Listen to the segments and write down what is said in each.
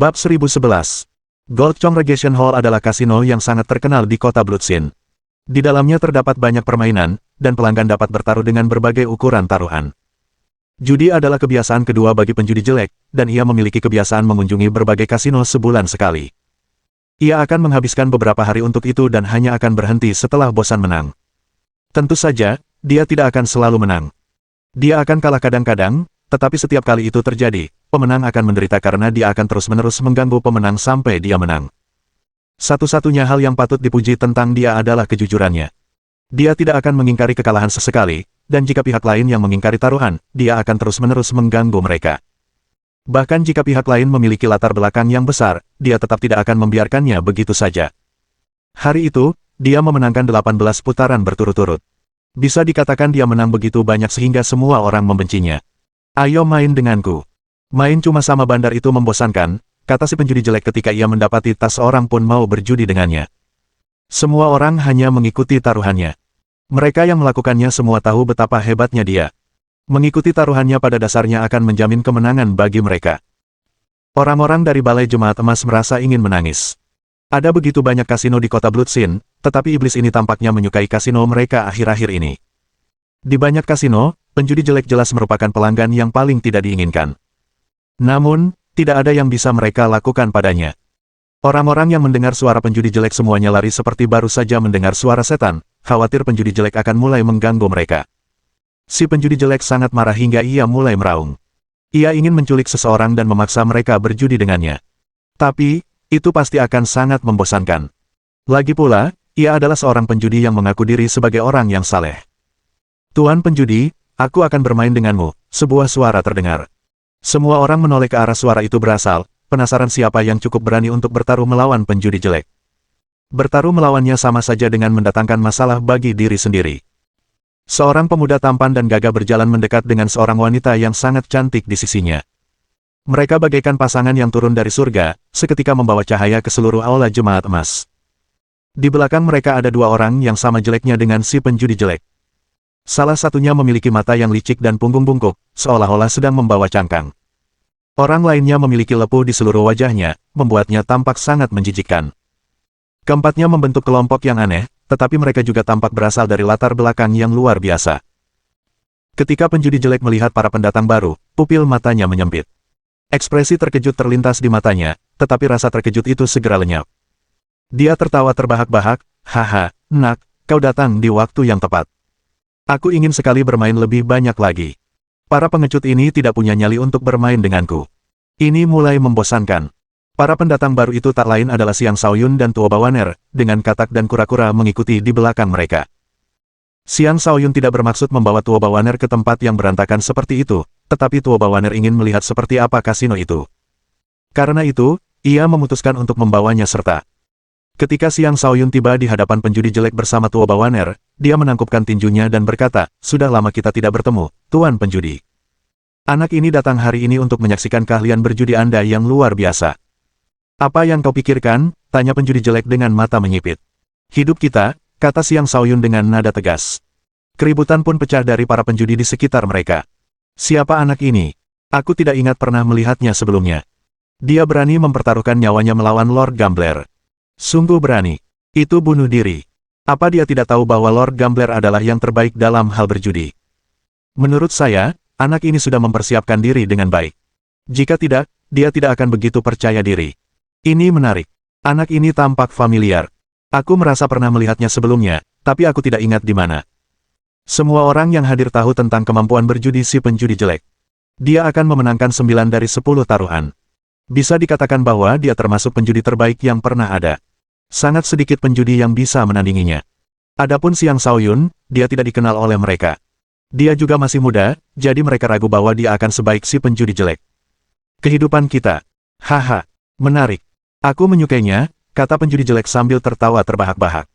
Bab 1011. Gold Congregation Hall adalah kasino yang sangat terkenal di kota Bloodsin. Di dalamnya terdapat banyak permainan, dan pelanggan dapat bertaruh dengan berbagai ukuran taruhan. Judi adalah kebiasaan kedua bagi penjudi jelek, dan ia memiliki kebiasaan mengunjungi berbagai kasino sebulan sekali. Ia akan menghabiskan beberapa hari untuk itu dan hanya akan berhenti setelah bosan menang. Tentu saja, dia tidak akan selalu menang. Dia akan kalah kadang-kadang, tetapi setiap kali itu terjadi, pemenang akan menderita karena dia akan terus-menerus mengganggu pemenang sampai dia menang. Satu-satunya hal yang patut dipuji tentang dia adalah kejujurannya. Dia tidak akan mengingkari kekalahan sesekali, dan jika pihak lain yang mengingkari taruhan, dia akan terus-menerus mengganggu mereka. Bahkan jika pihak lain memiliki latar belakang yang besar, dia tetap tidak akan membiarkannya begitu saja. Hari itu, dia memenangkan 18 putaran berturut-turut. Bisa dikatakan dia menang begitu banyak sehingga semua orang membencinya. Ayo main denganku. Main cuma sama bandar itu membosankan, kata si penjudi jelek ketika ia mendapati tas orang pun mau berjudi dengannya. Semua orang hanya mengikuti taruhannya. Mereka yang melakukannya semua tahu betapa hebatnya dia. Mengikuti taruhannya pada dasarnya akan menjamin kemenangan bagi mereka. Orang-orang dari Balai Jemaat Emas merasa ingin menangis. Ada begitu banyak kasino di kota Bloodsin, tetapi iblis ini tampaknya menyukai kasino mereka akhir-akhir ini. Di banyak kasino, penjudi jelek jelas merupakan pelanggan yang paling tidak diinginkan. Namun, tidak ada yang bisa mereka lakukan padanya. Orang-orang yang mendengar suara penjudi jelek semuanya lari seperti baru saja mendengar suara setan, khawatir penjudi jelek akan mulai mengganggu mereka. Si penjudi jelek sangat marah hingga ia mulai meraung. Ia ingin menculik seseorang dan memaksa mereka berjudi dengannya. Tapi, itu pasti akan sangat membosankan. Lagi pula, ia adalah seorang penjudi yang mengaku diri sebagai orang yang saleh. Tuan penjudi, aku akan bermain denganmu, sebuah suara terdengar. Semua orang menoleh ke arah suara itu berasal, penasaran siapa yang cukup berani untuk bertaruh melawan penjudi jelek. Bertaruh melawannya sama saja dengan mendatangkan masalah bagi diri sendiri. Seorang pemuda tampan dan gagah berjalan mendekat dengan seorang wanita yang sangat cantik di sisinya. Mereka bagaikan pasangan yang turun dari surga, seketika membawa cahaya ke seluruh aula jemaat emas. Di belakang mereka ada dua orang yang sama jeleknya dengan si penjudi jelek. Salah satunya memiliki mata yang licik dan punggung bungkuk, seolah-olah sedang membawa cangkang. Orang lainnya memiliki lepuh di seluruh wajahnya, membuatnya tampak sangat menjijikkan. Keempatnya membentuk kelompok yang aneh, tetapi mereka juga tampak berasal dari latar belakang yang luar biasa. Ketika penjudi jelek melihat para pendatang baru, pupil matanya menyempit. Ekspresi terkejut terlintas di matanya, tetapi rasa terkejut itu segera lenyap. Dia tertawa terbahak-bahak, haha, nak, kau datang di waktu yang tepat. Aku ingin sekali bermain lebih banyak lagi. Para pengecut ini tidak punya nyali untuk bermain denganku. Ini mulai membosankan. Para pendatang baru itu tak lain adalah Siang Shaoyun dan Tuo Bawaner, dengan katak dan kura-kura mengikuti di belakang mereka. Siang Shaoyun tidak bermaksud membawa Tuo Bawaner ke tempat yang berantakan seperti itu, tetapi Tuo Bawaner ingin melihat seperti apa kasino itu. Karena itu, ia memutuskan untuk membawanya serta. Ketika Siang Shaoyun tiba di hadapan penjudi jelek bersama Tuo Bawaner, dia menangkupkan tinjunya dan berkata, "Sudah lama kita tidak bertemu, Tuan penjudi. Anak ini datang hari ini untuk menyaksikan keahlian berjudi Anda yang luar biasa." "Apa yang kau pikirkan?" tanya penjudi jelek dengan mata menyipit. "Hidup kita," kata Siang Shaoyun dengan nada tegas. Keributan pun pecah dari para penjudi di sekitar mereka. "Siapa anak ini? Aku tidak ingat pernah melihatnya sebelumnya. Dia berani mempertaruhkan nyawanya melawan Lord Gambler. Sungguh berani. Itu bunuh diri. Apa dia tidak tahu bahwa Lord Gambler adalah yang terbaik dalam hal berjudi? Menurut saya, anak ini sudah mempersiapkan diri dengan baik. Jika tidak, dia tidak akan begitu percaya diri. Ini menarik. Anak ini tampak familiar. Aku merasa pernah melihatnya sebelumnya, tapi aku tidak ingat di mana." Semua orang yang hadir tahu tentang kemampuan berjudi si penjudi jelek. Dia akan memenangkan 9 dari 10 taruhan. Bisa dikatakan bahwa dia termasuk penjudi terbaik yang pernah ada. Sangat sedikit penjudi yang bisa menandinginya. Adapun Siang Shaoyun, dia tidak dikenal oleh mereka. Dia juga masih muda, jadi mereka ragu bahwa dia akan sebaik si penjudi jelek. "Kehidupan kita. Haha, menarik. Aku menyukainya," kata penjudi jelek sambil tertawa terbahak-bahak.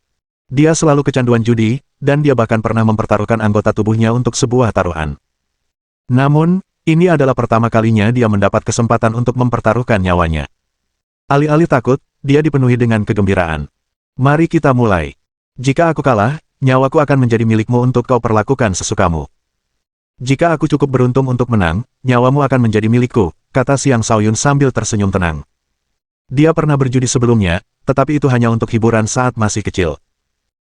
Dia selalu kecanduan judi, dan dia bahkan pernah mempertaruhkan anggota tubuhnya untuk sebuah taruhan. Namun, ini adalah pertama kalinya dia mendapat kesempatan untuk mempertaruhkan nyawanya. Alih-alih takut, dia dipenuhi dengan kegembiraan. "Mari kita mulai. Jika aku kalah, nyawaku akan menjadi milikmu untuk kau perlakukan sesukamu. Jika aku cukup beruntung untuk menang, nyawamu akan menjadi milikku," kata Siang Shaoyun sambil tersenyum tenang. Dia pernah berjudi sebelumnya, tetapi itu hanya untuk hiburan saat masih kecil.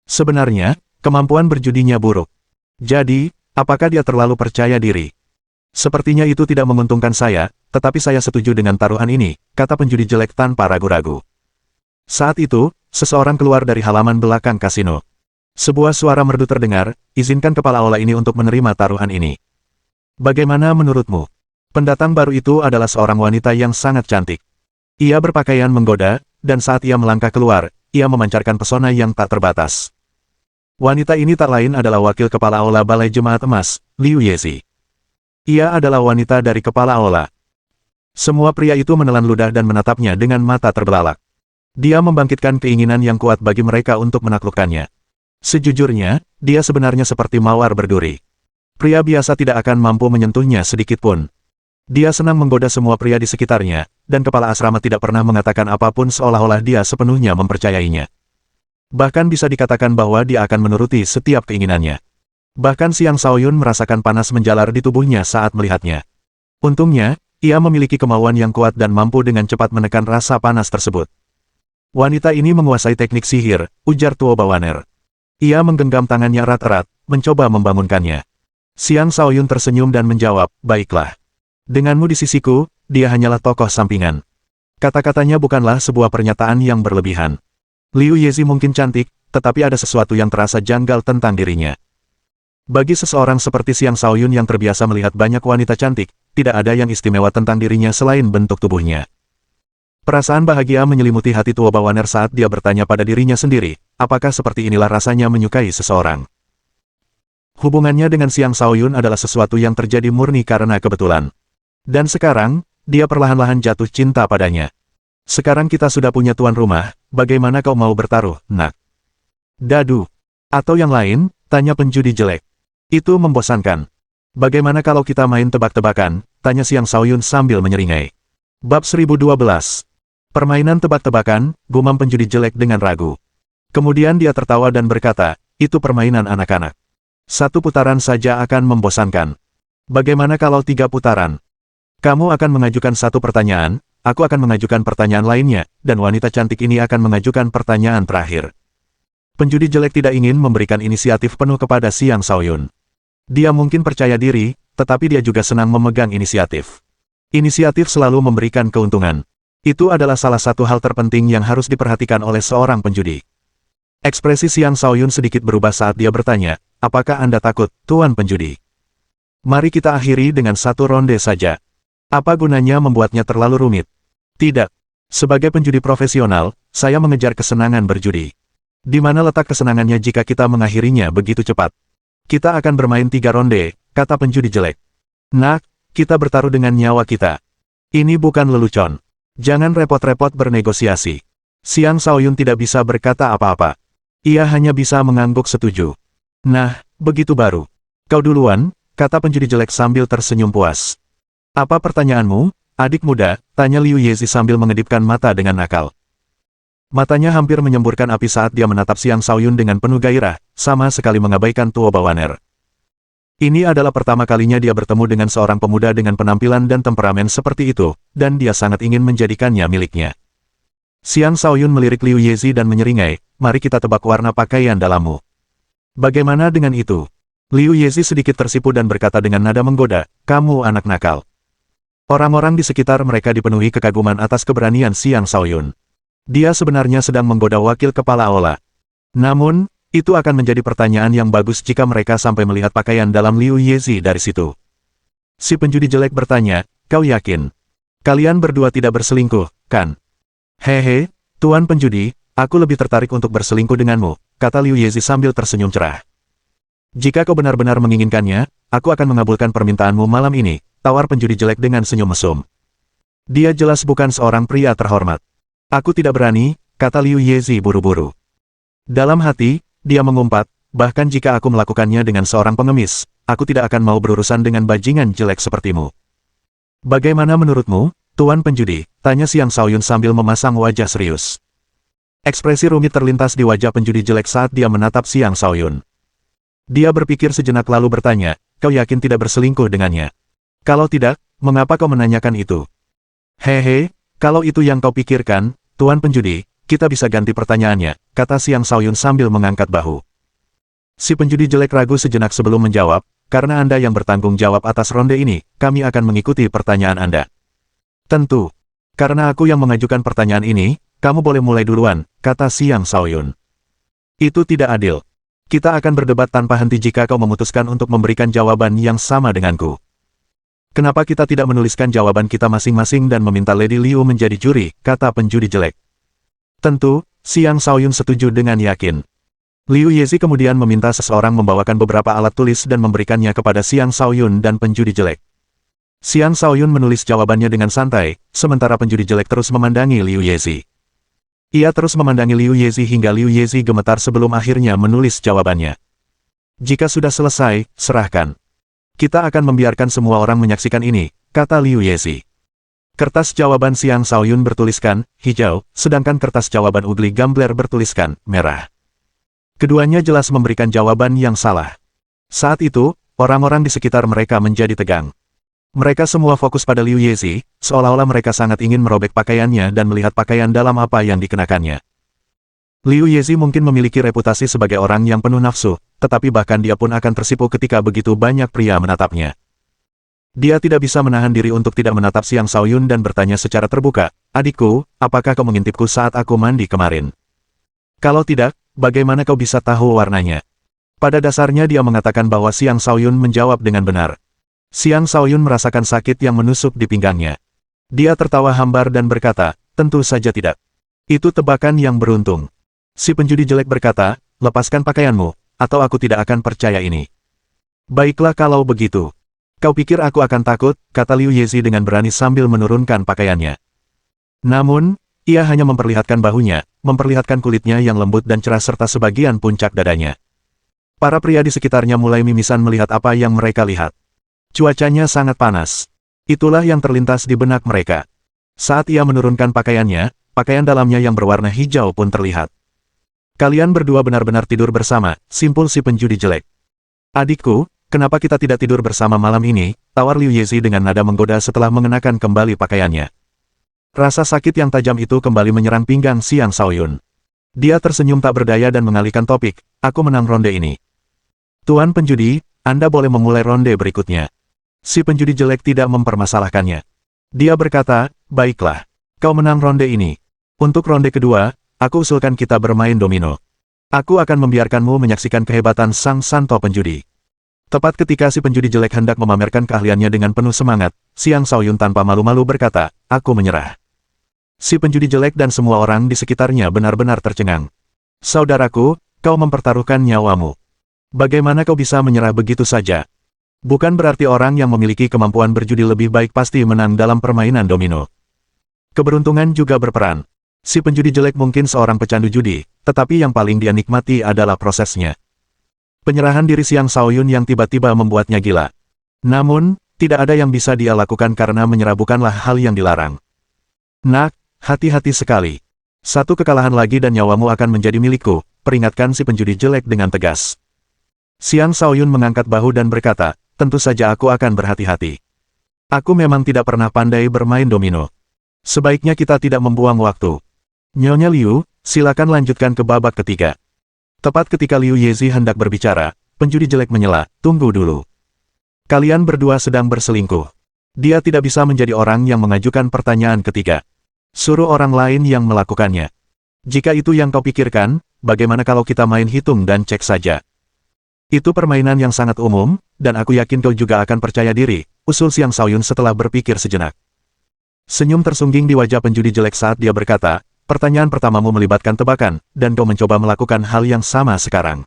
Sebenarnya, kemampuan berjudinya buruk. Jadi, apakah dia terlalu percaya diri? Sepertinya itu tidak menguntungkan saya, tetapi saya setuju dengan taruhan ini, kata penjudi jelek tanpa ragu-ragu. Saat itu, seseorang keluar dari halaman belakang kasino. Sebuah suara merdu terdengar, izinkan kepala olah ini untuk menerima taruhan ini. Bagaimana menurutmu? Pendatang baru itu adalah seorang wanita yang sangat cantik. Ia berpakaian menggoda, dan saat ia melangkah keluar, ia memancarkan pesona yang tak terbatas. Wanita ini tak lain adalah wakil kepala olah Balai Jemaat Emas, Liu Yezi. Ia adalah wanita dari kepala olah. Semua pria itu menelan ludah dan menatapnya dengan mata terbelalak. Dia membangkitkan keinginan yang kuat bagi mereka untuk menaklukkannya. Sejujurnya, dia sebenarnya seperti mawar berduri. Pria biasa tidak akan mampu menyentuhnya sedikit pun. Dia senang menggoda semua pria di sekitarnya, dan kepala asrama tidak pernah mengatakan apapun seolah-olah dia sepenuhnya mempercayainya. Bahkan bisa dikatakan bahwa dia akan menuruti setiap keinginannya. Bahkan Xiang Shaoyun merasakan panas menjalar di tubuhnya saat melihatnya. Untungnya, ia memiliki kemauan yang kuat dan mampu dengan cepat menekan rasa panas tersebut. Wanita ini menguasai teknik sihir, ujar Tuo Bawaner. Ia menggenggam tangannya erat-erat, mencoba membangunkannya. Xiang Shaoyun tersenyum dan menjawab, baiklah. Denganmu di sisiku, dia hanyalah tokoh sampingan. Kata-katanya bukanlah sebuah pernyataan yang berlebihan. Liu Yezi mungkin cantik, tetapi ada sesuatu yang terasa janggal tentang dirinya. Bagi seseorang seperti Xiang Shaoyun yang terbiasa melihat banyak wanita cantik, tidak ada yang istimewa tentang dirinya selain bentuk tubuhnya. Perasaan bahagia menyelimuti hati Tuo Bawaner saat dia bertanya pada dirinya sendiri, apakah seperti inilah rasanya menyukai seseorang. Hubungannya dengan Xiang Shaoyun adalah sesuatu yang terjadi murni karena kebetulan. Dan sekarang, dia perlahan-lahan jatuh cinta padanya. Sekarang kita sudah punya tuan rumah, bagaimana kau mau bertaruh, nak? Dadu. Atau yang lain, tanya penjudi jelek. Itu membosankan. Bagaimana kalau kita main tebak-tebakan, tanya Xiang Shaoyun sambil menyeringai. Bab 1012. Permainan tebak-tebakan, gumam penjudi jelek dengan ragu. Kemudian dia tertawa dan berkata, itu permainan anak-anak. 1 putaran saja akan membosankan. Bagaimana kalau 3 putaran? Kamu akan mengajukan 1 pertanyaan, aku akan mengajukan pertanyaan lainnya, dan wanita cantik ini akan mengajukan pertanyaan terakhir. Penjudi jelek tidak ingin memberikan inisiatif penuh kepada Xiang Shaoyun. Dia mungkin percaya diri, tetapi dia juga senang memegang inisiatif. Inisiatif selalu memberikan keuntungan. Itu adalah salah satu hal terpenting yang harus diperhatikan oleh seorang penjudi. Ekspresi Xiang Shaoyun sedikit berubah saat dia bertanya, apakah Anda takut, Tuan Penjudi? Mari kita akhiri dengan 1 ronde saja. Apa gunanya membuatnya terlalu rumit? Tidak. Sebagai penjudi profesional, saya mengejar kesenangan berjudi. Di mana letak kesenangannya jika kita mengakhirinya begitu cepat? Kita akan bermain 3 ronde, kata penjudi jelek. Nak, kita bertaruh dengan nyawa kita. Ini bukan lelucon. Jangan repot-repot bernegosiasi. Xiang Shaoyun tidak bisa berkata apa-apa. Ia hanya bisa mengangguk setuju. Nah, begitu baru. Kau duluan, kata penjudi jelek sambil tersenyum puas. Apa pertanyaanmu, adik muda, tanya Liu Yezi sambil mengedipkan mata dengan nakal. Matanya hampir menyemburkan api saat dia menatap Xiang Shaoyun dengan penuh gairah, sama sekali mengabaikan Tuo Bawaner. Ini adalah pertama kalinya dia bertemu dengan seorang pemuda dengan penampilan dan temperamen seperti itu, dan dia sangat ingin menjadikannya miliknya. Xiang Shaoyun melirik Liu Yezi dan menyeringai, mari kita tebak warna pakaian dalammu. Bagaimana dengan itu? Liu Yezi sedikit tersipu dan berkata dengan nada menggoda, kamu anak nakal. Orang-orang di sekitar mereka dipenuhi kekaguman atas keberanian Xiang Shaoyun. Dia sebenarnya sedang menggoda wakil kepala olah. Namun, itu akan menjadi pertanyaan yang bagus jika mereka sampai melihat pakaian dalam Liu Yezi dari situ. Si penjudi jelek bertanya, kau yakin? Kalian berdua tidak berselingkuh, kan? Hehe, Tuan Penjudi, aku lebih tertarik untuk berselingkuh denganmu, kata Liu Yezi sambil tersenyum cerah. Jika kau benar-benar menginginkannya, aku akan mengabulkan permintaanmu malam ini, tawar penjudi jelek dengan senyum mesum. Dia jelas bukan seorang pria terhormat. Aku tidak berani, kata Liu Yezi buru-buru. Dalam hati, dia mengumpat, bahkan jika aku melakukannya dengan seorang pengemis, aku tidak akan mau berurusan dengan bajingan jelek sepertimu. Bagaimana menurutmu, Tuan Penjudi? Tanya Xiang Shaoyun sambil memasang wajah serius. Ekspresi rumit terlintas di wajah penjudi jelek saat dia menatap Xiang Shaoyun. Dia berpikir sejenak lalu bertanya, kau yakin tidak berselingkuh dengannya? Kalau tidak, mengapa kau menanyakan itu? Hehe, Kalau itu yang kau pikirkan, Tuan Penjudi, kita bisa ganti pertanyaannya, kata Xiang Shaoyun sambil mengangkat bahu. Si penjudi jelek ragu sejenak sebelum menjawab, karena Anda yang bertanggung jawab atas ronde ini, kami akan mengikuti pertanyaan Anda. Tentu. Karena aku yang mengajukan pertanyaan ini, kamu boleh mulai duluan, kata Xiang Shaoyun. Itu tidak adil. Kita akan berdebat tanpa henti jika kau memutuskan untuk memberikan jawaban yang sama denganku. Kenapa kita tidak menuliskan jawaban kita masing-masing dan meminta Lady Liu menjadi juri, kata penjudi jelek. Tentu, Xiang Shaoyun setuju dengan yakin. Liu Yezi kemudian meminta seseorang membawakan beberapa alat tulis dan memberikannya kepada Xiang Shaoyun dan penjudi jelek. Xiang Shaoyun menulis jawabannya dengan santai, sementara penjudi jelek terus memandangi Liu Yezi. Ia terus memandangi Liu Yezi hingga Liu Yezi gemetar sebelum akhirnya menulis jawabannya. Jika sudah selesai, serahkan. Kita akan membiarkan semua orang menyaksikan ini, kata Liu Yezi. Kertas jawaban Xiang Shaoyun bertuliskan, hijau, sedangkan kertas jawaban Ugly Gambler bertuliskan, merah. Keduanya jelas memberikan jawaban yang salah. Saat itu, orang-orang di sekitar mereka menjadi tegang. Mereka semua fokus pada Liu Yezi, seolah-olah mereka sangat ingin merobek pakaiannya dan melihat pakaian dalam apa yang dikenakannya. Liu Yezi mungkin memiliki reputasi sebagai orang yang penuh nafsu, tetapi bahkan dia pun akan tersipu ketika begitu banyak pria menatapnya. Dia tidak bisa menahan diri untuk tidak menatap Xiang Shaoyun dan bertanya secara terbuka, adikku, apakah kau mengintipku saat aku mandi kemarin? Kalau tidak, bagaimana kau bisa tahu warnanya? Pada dasarnya dia mengatakan bahwa Xiang Shaoyun menjawab dengan benar. Xiang Shaoyun merasakan sakit yang menusuk di pinggangnya. Dia tertawa hambar dan berkata, tentu saja tidak. Itu tebakan yang beruntung. Si penjudi jelek berkata, lepaskan pakaianmu, atau aku tidak akan percaya ini. Baiklah kalau begitu. Kau pikir aku akan takut, kata Liu Yezi dengan berani sambil menurunkan pakaiannya. Namun, ia hanya memperlihatkan bahunya, memperlihatkan kulitnya yang lembut dan cerah serta sebagian puncak dadanya. Para pria di sekitarnya mulai mimisan melihat apa yang mereka lihat. Cuacanya sangat panas. Itulah yang terlintas di benak mereka. Saat ia menurunkan pakaiannya, pakaian dalamnya yang berwarna hijau pun terlihat. Kalian berdua benar-benar tidur bersama, simpul si penjudi jelek. Adikku, kenapa kita tidak tidur bersama malam ini, tawar Liu Yezi dengan nada menggoda setelah mengenakan kembali pakaiannya. Rasa sakit yang tajam itu kembali menyerang pinggang Xiang Shaoyun. Dia tersenyum tak berdaya dan mengalihkan topik, aku menang ronde ini. Tuan penjudi, Anda boleh memulai ronde berikutnya. Si penjudi jelek tidak mempermasalahkannya. Dia berkata, baiklah, kau menang ronde ini. Untuk ronde kedua, aku usulkan kita bermain domino. Aku akan membiarkanmu menyaksikan kehebatan sang santo penjudi. Tepat ketika si penjudi jelek hendak memamerkan keahliannya dengan penuh semangat, Xiang Shaoyun tanpa malu-malu berkata, aku menyerah. Si penjudi jelek dan semua orang di sekitarnya benar-benar tercengang. Saudaraku, kau mempertaruhkan nyawamu. Bagaimana kau bisa menyerah begitu saja? Bukan berarti orang yang memiliki kemampuan berjudi lebih baik pasti menang dalam permainan domino. Keberuntungan juga berperan. Si penjudi jelek mungkin seorang pecandu judi, tetapi yang paling dia nikmati adalah prosesnya. Penyerahan diri Xiang Shaoyun yang tiba-tiba membuatnya gila. Namun, tidak ada yang bisa dia lakukan karena menyerah bukanlah hal yang dilarang. Nak, hati-hati sekali. Satu kekalahan lagi dan nyawamu akan menjadi milikku, peringatkan si penjudi jelek dengan tegas. Xiang Shaoyun mengangkat bahu dan berkata, tentu saja aku akan berhati-hati. Aku memang tidak pernah pandai bermain domino. Sebaiknya kita tidak membuang waktu. Nyonya Liu, silakan lanjutkan ke babak ketiga. Tepat ketika Liu Yezi hendak berbicara, penjudi jelek menyela, tunggu dulu. Kalian berdua sedang berselingkuh. Dia tidak bisa menjadi orang yang mengajukan pertanyaan ketiga. Suruh orang lain yang melakukannya. Jika itu yang kau pikirkan, bagaimana kalau kita main hitung dan cek saja? Itu permainan yang sangat umum, dan aku yakin kau juga akan percaya diri, usul Xiang Shaoyun setelah berpikir sejenak. Senyum tersungging di wajah penjudi jelek saat dia berkata, pertanyaan pertamamu melibatkan tebakan, dan kau mencoba melakukan hal yang sama sekarang.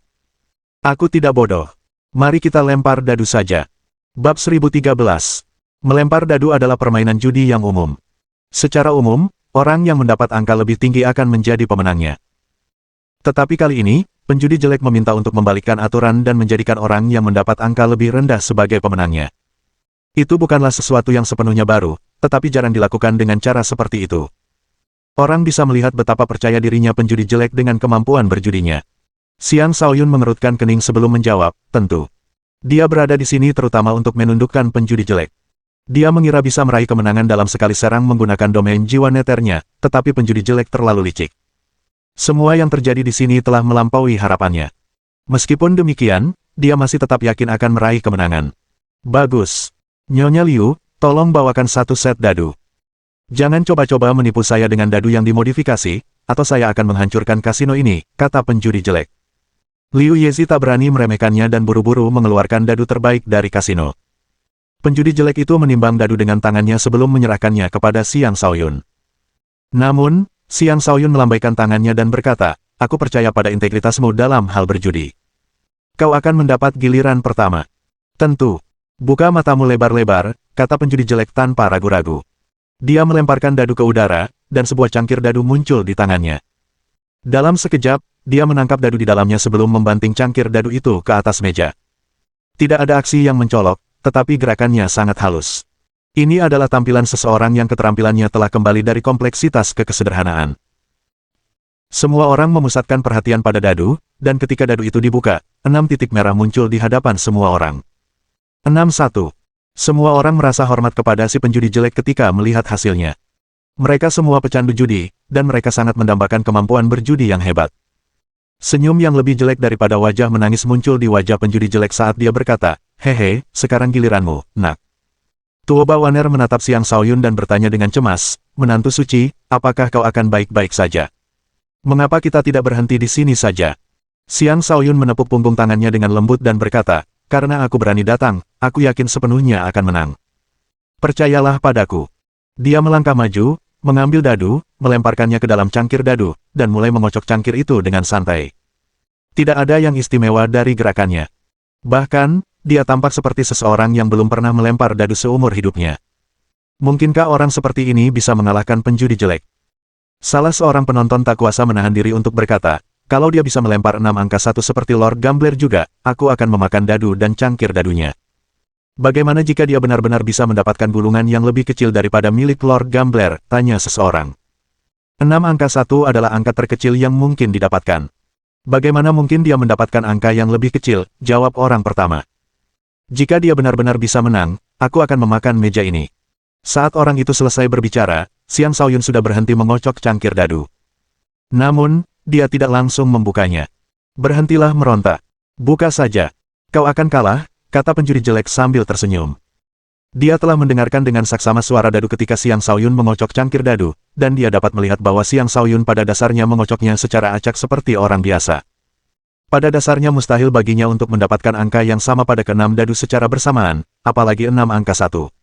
Aku tidak bodoh. Mari kita lempar dadu saja. Bab 1013. Melempar dadu adalah permainan judi yang umum. Secara umum, orang yang mendapat angka lebih tinggi akan menjadi pemenangnya. Tetapi kali ini, penjudi jelek meminta untuk membalikkan aturan dan menjadikan orang yang mendapat angka lebih rendah sebagai pemenangnya. Itu bukanlah sesuatu yang sepenuhnya baru, tetapi jarang dilakukan dengan cara seperti itu. Orang bisa melihat betapa percaya dirinya penjudi jelek dengan kemampuan berjudinya. Xiang Shaoyun mengerutkan kening sebelum menjawab, tentu. Dia berada di sini terutama untuk menundukkan penjudi jelek. Dia mengira bisa meraih kemenangan dalam sekali serang menggunakan domain jiwa neternya, tetapi penjudi jelek terlalu licik. Semua yang terjadi di sini telah melampaui harapannya. Meskipun demikian, dia masih tetap yakin akan meraih kemenangan. Bagus. Nyonya Liu, tolong bawakan satu set dadu. Jangan coba-coba menipu saya dengan dadu yang dimodifikasi, atau saya akan menghancurkan kasino ini, kata penjudi jelek. Liu Yezi tak berani meremehkannya dan buru-buru mengeluarkan dadu terbaik dari kasino. Penjudi jelek itu menimbang dadu dengan tangannya sebelum menyerahkannya kepada Xiang Shaoyun. Namun, Xiang Shaoyun melambaikan tangannya dan berkata, aku percaya pada integritasmu dalam hal berjudi. Kau akan mendapat giliran pertama. Tentu. Buka matamu lebar-lebar, kata penjudi jelek tanpa ragu-ragu. Dia melemparkan dadu ke udara, dan sebuah cangkir dadu muncul di tangannya. Dalam sekejap, dia menangkap dadu di dalamnya sebelum membanting cangkir dadu itu ke atas meja. Tidak ada aksi yang mencolok, tetapi gerakannya sangat halus. Ini adalah tampilan seseorang yang keterampilannya telah kembali dari kompleksitas ke kesederhanaan. Semua orang memusatkan perhatian pada dadu, dan ketika dadu itu dibuka, 6 titik merah muncul di hadapan semua orang. 6-1. Semua orang merasa hormat kepada si penjudi jelek ketika melihat hasilnya. Mereka semua pecandu judi, dan mereka sangat mendambakan kemampuan berjudi yang hebat. Senyum yang lebih jelek daripada wajah menangis muncul di wajah penjudi jelek saat dia berkata, hehe, sekarang giliranmu, nak. Tuoba Waner menatap Xiang Shaoyun dan bertanya dengan cemas, menantu suci, apakah kau akan baik-baik saja? Mengapa kita tidak berhenti di sini saja? Xiang Shaoyun menepuk punggung tangannya dengan lembut dan berkata, karena aku berani datang, aku yakin sepenuhnya akan menang. Percayalah padaku. Dia melangkah maju, mengambil dadu, melemparkannya ke dalam cangkir dadu, dan mulai mengocok cangkir itu dengan santai. Tidak ada yang istimewa dari gerakannya. Bahkan, dia tampak seperti seseorang yang belum pernah melempar dadu seumur hidupnya. Mungkinkah orang seperti ini bisa mengalahkan penjudi jelek? Salah seorang penonton tak kuasa menahan diri untuk berkata, kalau dia bisa melempar 6 angka 1 seperti Lord Gambler juga, aku akan memakan dadu dan cangkir dadunya. Bagaimana jika dia benar-benar bisa mendapatkan gulungan yang lebih kecil daripada milik Lord Gambler, tanya seseorang. 6 angka 1 adalah angka terkecil yang mungkin didapatkan. Bagaimana mungkin dia mendapatkan angka yang lebih kecil, jawab orang pertama. Jika dia benar-benar bisa menang, aku akan memakan meja ini. Saat orang itu selesai berbicara, Xiang Shaoyun sudah berhenti mengocok cangkir dadu. Namun, dia tidak langsung membukanya. Berhentilah meronta. Buka saja. Kau akan kalah, kata penjudi jelek sambil tersenyum. Dia telah mendengarkan dengan saksama suara dadu ketika Xiang Shaoyun mengocok cangkir dadu, dan dia dapat melihat bahwa Xiang Shaoyun pada dasarnya mengocoknya secara acak seperti orang biasa. Pada dasarnya mustahil baginya untuk mendapatkan angka yang sama pada ke-6 dadu secara bersamaan, apalagi 6 angka 1.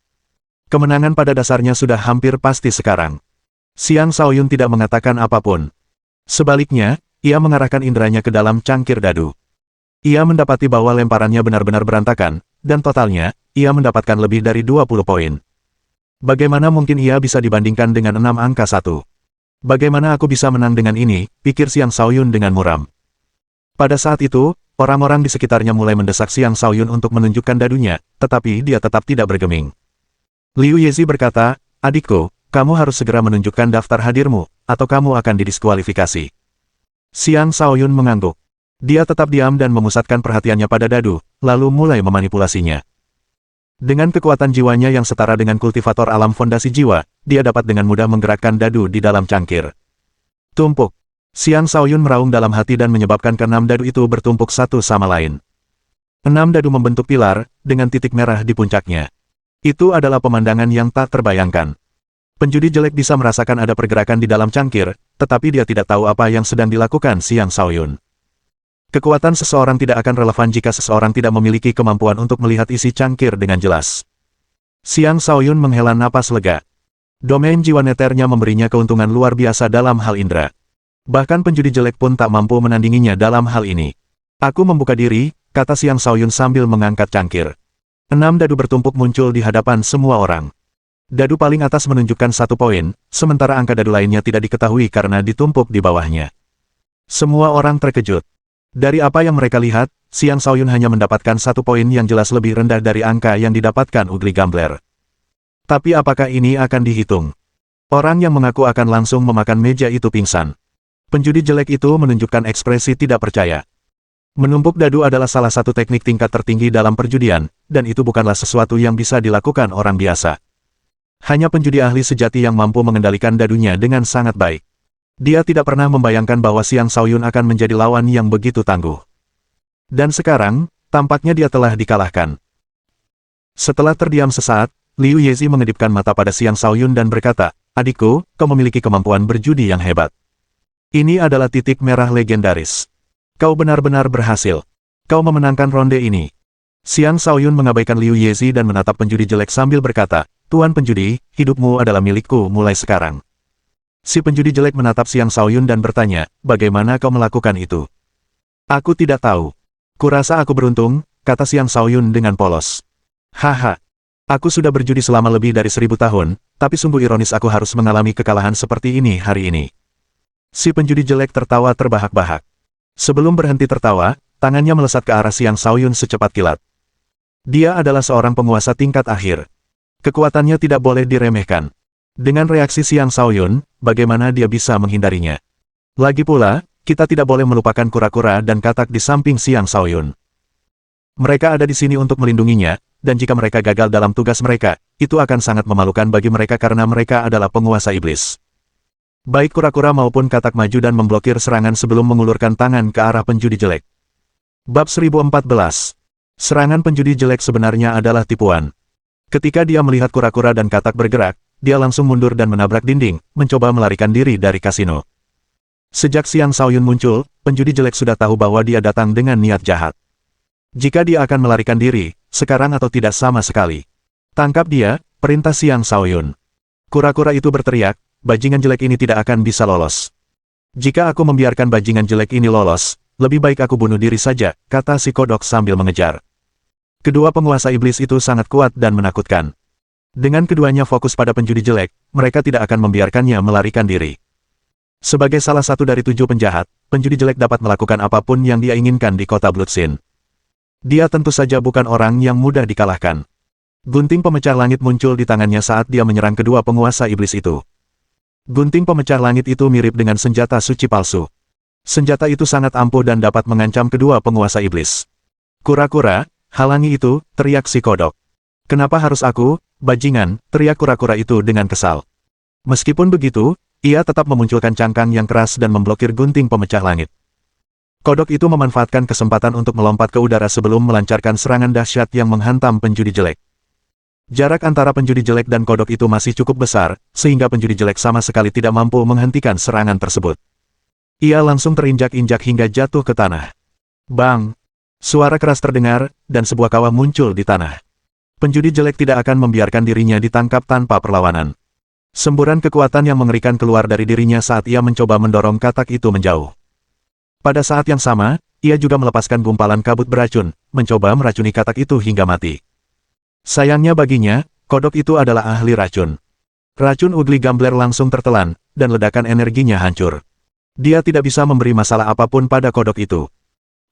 Kemenangan pada dasarnya sudah hampir pasti sekarang. Xiang Shaoyun tidak mengatakan apapun. Sebaliknya, ia mengarahkan inderanya ke dalam cangkir dadu. Ia mendapati bahwa lemparannya benar-benar berantakan, dan totalnya, ia mendapatkan lebih dari 20 poin. Bagaimana mungkin ia bisa dibandingkan dengan 6 angka 1? Bagaimana aku bisa menang dengan ini, pikir Xiang Shaoyun dengan muram. Pada saat itu, orang-orang di sekitarnya mulai mendesak Xiang Shaoyun untuk menunjukkan dadunya, tetapi dia tetap tidak bergeming. Liu Yezi berkata, adikku, kamu harus segera menunjukkan daftar hadirmu, atau kamu akan didiskualifikasi. Xiang Shaoyun mengangguk. Dia tetap diam dan memusatkan perhatiannya pada dadu, lalu mulai memanipulasinya. Dengan kekuatan jiwanya yang setara dengan kultivator alam fondasi jiwa, dia dapat dengan mudah menggerakkan dadu di dalam cangkir. Tumpuk. Xiang Shaoyun meraung dalam hati dan menyebabkan ke-6 dadu itu bertumpuk satu sama lain. 6 dadu membentuk pilar, dengan titik merah di puncaknya. Itu adalah pemandangan yang tak terbayangkan. Penjudi jelek bisa merasakan ada pergerakan di dalam cangkir, tetapi dia tidak tahu apa yang sedang dilakukan Xiang Shaoyun. Kekuatan seseorang tidak akan relevan jika seseorang tidak memiliki kemampuan untuk melihat isi cangkir dengan jelas. Xiang Shaoyun menghela napas lega. Domain jiwa neternya memberinya keuntungan luar biasa dalam hal indera. Bahkan penjudi jelek pun tak mampu menandinginya dalam hal ini. Aku membuka diri, kata Xiang Shaoyun sambil mengangkat cangkir. 6 dadu bertumpuk muncul di hadapan semua orang. Dadu paling atas menunjukkan 1 poin, sementara angka dadu lainnya tidak diketahui karena ditumpuk di bawahnya. Semua orang terkejut. Dari apa yang mereka lihat, Xiang Shaoyun hanya mendapatkan 1 poin yang jelas lebih rendah dari angka yang didapatkan Ugly Gambler. Tapi apakah ini akan dihitung? Orang yang mengaku akan langsung memakan meja itu pingsan. Penjudi jelek itu menunjukkan ekspresi tidak percaya. Menumpuk dadu adalah salah satu teknik tingkat tertinggi dalam perjudian, dan itu bukanlah sesuatu yang bisa dilakukan orang biasa. Hanya penjudi ahli sejati yang mampu mengendalikan dadunya dengan sangat baik. Dia tidak pernah membayangkan bahwa Xiang Shaoyun akan menjadi lawan yang begitu tangguh. Dan sekarang, tampaknya dia telah dikalahkan. Setelah terdiam sesaat, Liu Yezi mengedipkan mata pada Xiang Shaoyun dan berkata, "Adikku, kau memiliki kemampuan berjudi yang hebat. Ini adalah titik merah legendaris. Kau benar-benar berhasil. Kau memenangkan ronde ini." Xiang Shaoyun mengabaikan Liu Yezi dan menatap penjudi jelek sambil berkata, "Tuan penjudi, hidupmu adalah milikku mulai sekarang." Si penjudi jelek menatap Xiang Shaoyun dan bertanya, "Bagaimana kau melakukan itu?" "Aku tidak tahu. Kurasa aku beruntung," kata Xiang Shaoyun dengan polos. "Haha. Aku sudah berjudi selama lebih dari 1000 tahun, tapi sungguh ironis aku harus mengalami kekalahan seperti ini hari ini." Si penjudi jelek tertawa terbahak-bahak. Sebelum berhenti tertawa, tangannya melesat ke arah Xiang Shaoyun secepat kilat. Dia adalah seorang penguasa tingkat akhir. Kekuatannya tidak boleh diremehkan. Dengan reaksi Xiang Shaoyun, bagaimana dia bisa menghindarinya? Lagi pula, kita tidak boleh melupakan kura-kura dan katak di samping Xiang Shaoyun. Mereka ada di sini untuk melindunginya, dan jika mereka gagal dalam tugas mereka, itu akan sangat memalukan bagi mereka karena mereka adalah penguasa iblis. Baik kura-kura maupun katak maju dan memblokir serangan sebelum mengulurkan tangan ke arah penjudi jelek. Bab 1014. Serangan penjudi jelek sebenarnya adalah tipuan. Ketika dia melihat kura-kura dan katak bergerak, dia langsung mundur dan menabrak dinding, mencoba melarikan diri dari kasino. Sejak Xiang Shaoyun muncul, penjudi jelek sudah tahu bahwa dia datang dengan niat jahat. Jika dia akan melarikan diri, sekarang atau tidak sama sekali. "Tangkap dia," perintah Xiang Shaoyun. Kura-kura itu berteriak, "Bajingan jelek ini tidak akan bisa lolos. Jika aku membiarkan bajingan jelek ini lolos, lebih baik aku bunuh diri saja," kata si kodok sambil mengejar. Kedua penguasa iblis itu sangat kuat dan menakutkan. Dengan keduanya fokus pada penjudi jelek, mereka tidak akan membiarkannya melarikan diri. Sebagai salah satu dari 7 penjahat, penjudi jelek dapat melakukan apapun yang dia inginkan di kota Bloodsin. Dia tentu saja bukan orang yang mudah dikalahkan. Gunting pemecah langit muncul di tangannya saat dia menyerang kedua penguasa iblis itu. Gunting pemecah langit itu mirip dengan senjata suci palsu. Senjata itu sangat ampuh dan dapat mengancam kedua penguasa iblis. "Kura-kura, halangi itu," teriak si kodok. "Kenapa harus aku, bajingan?" teriak kura-kura itu dengan kesal. Meskipun begitu, ia tetap memunculkan cangkang yang keras dan memblokir gunting pemecah langit. Kodok itu memanfaatkan kesempatan untuk melompat ke udara sebelum melancarkan serangan dahsyat yang menghantam penjudi jelek. Jarak antara penjudi jelek dan kodok itu masih cukup besar, sehingga penjudi jelek sama sekali tidak mampu menghentikan serangan tersebut. Ia langsung terinjak-injak hingga jatuh ke tanah. Bang! Suara keras terdengar, dan sebuah kawah muncul di tanah. Penjudi jelek tidak akan membiarkan dirinya ditangkap tanpa perlawanan. Semburan kekuatan yang mengerikan keluar dari dirinya saat ia mencoba mendorong katak itu menjauh. Pada saat yang sama, ia juga melepaskan gumpalan kabut beracun, mencoba meracuni katak itu hingga mati. Sayangnya baginya, kodok itu adalah ahli racun. Racun Ugly Gambler langsung tertelan, dan ledakan energinya hancur. Dia tidak bisa memberi masalah apapun pada kodok itu.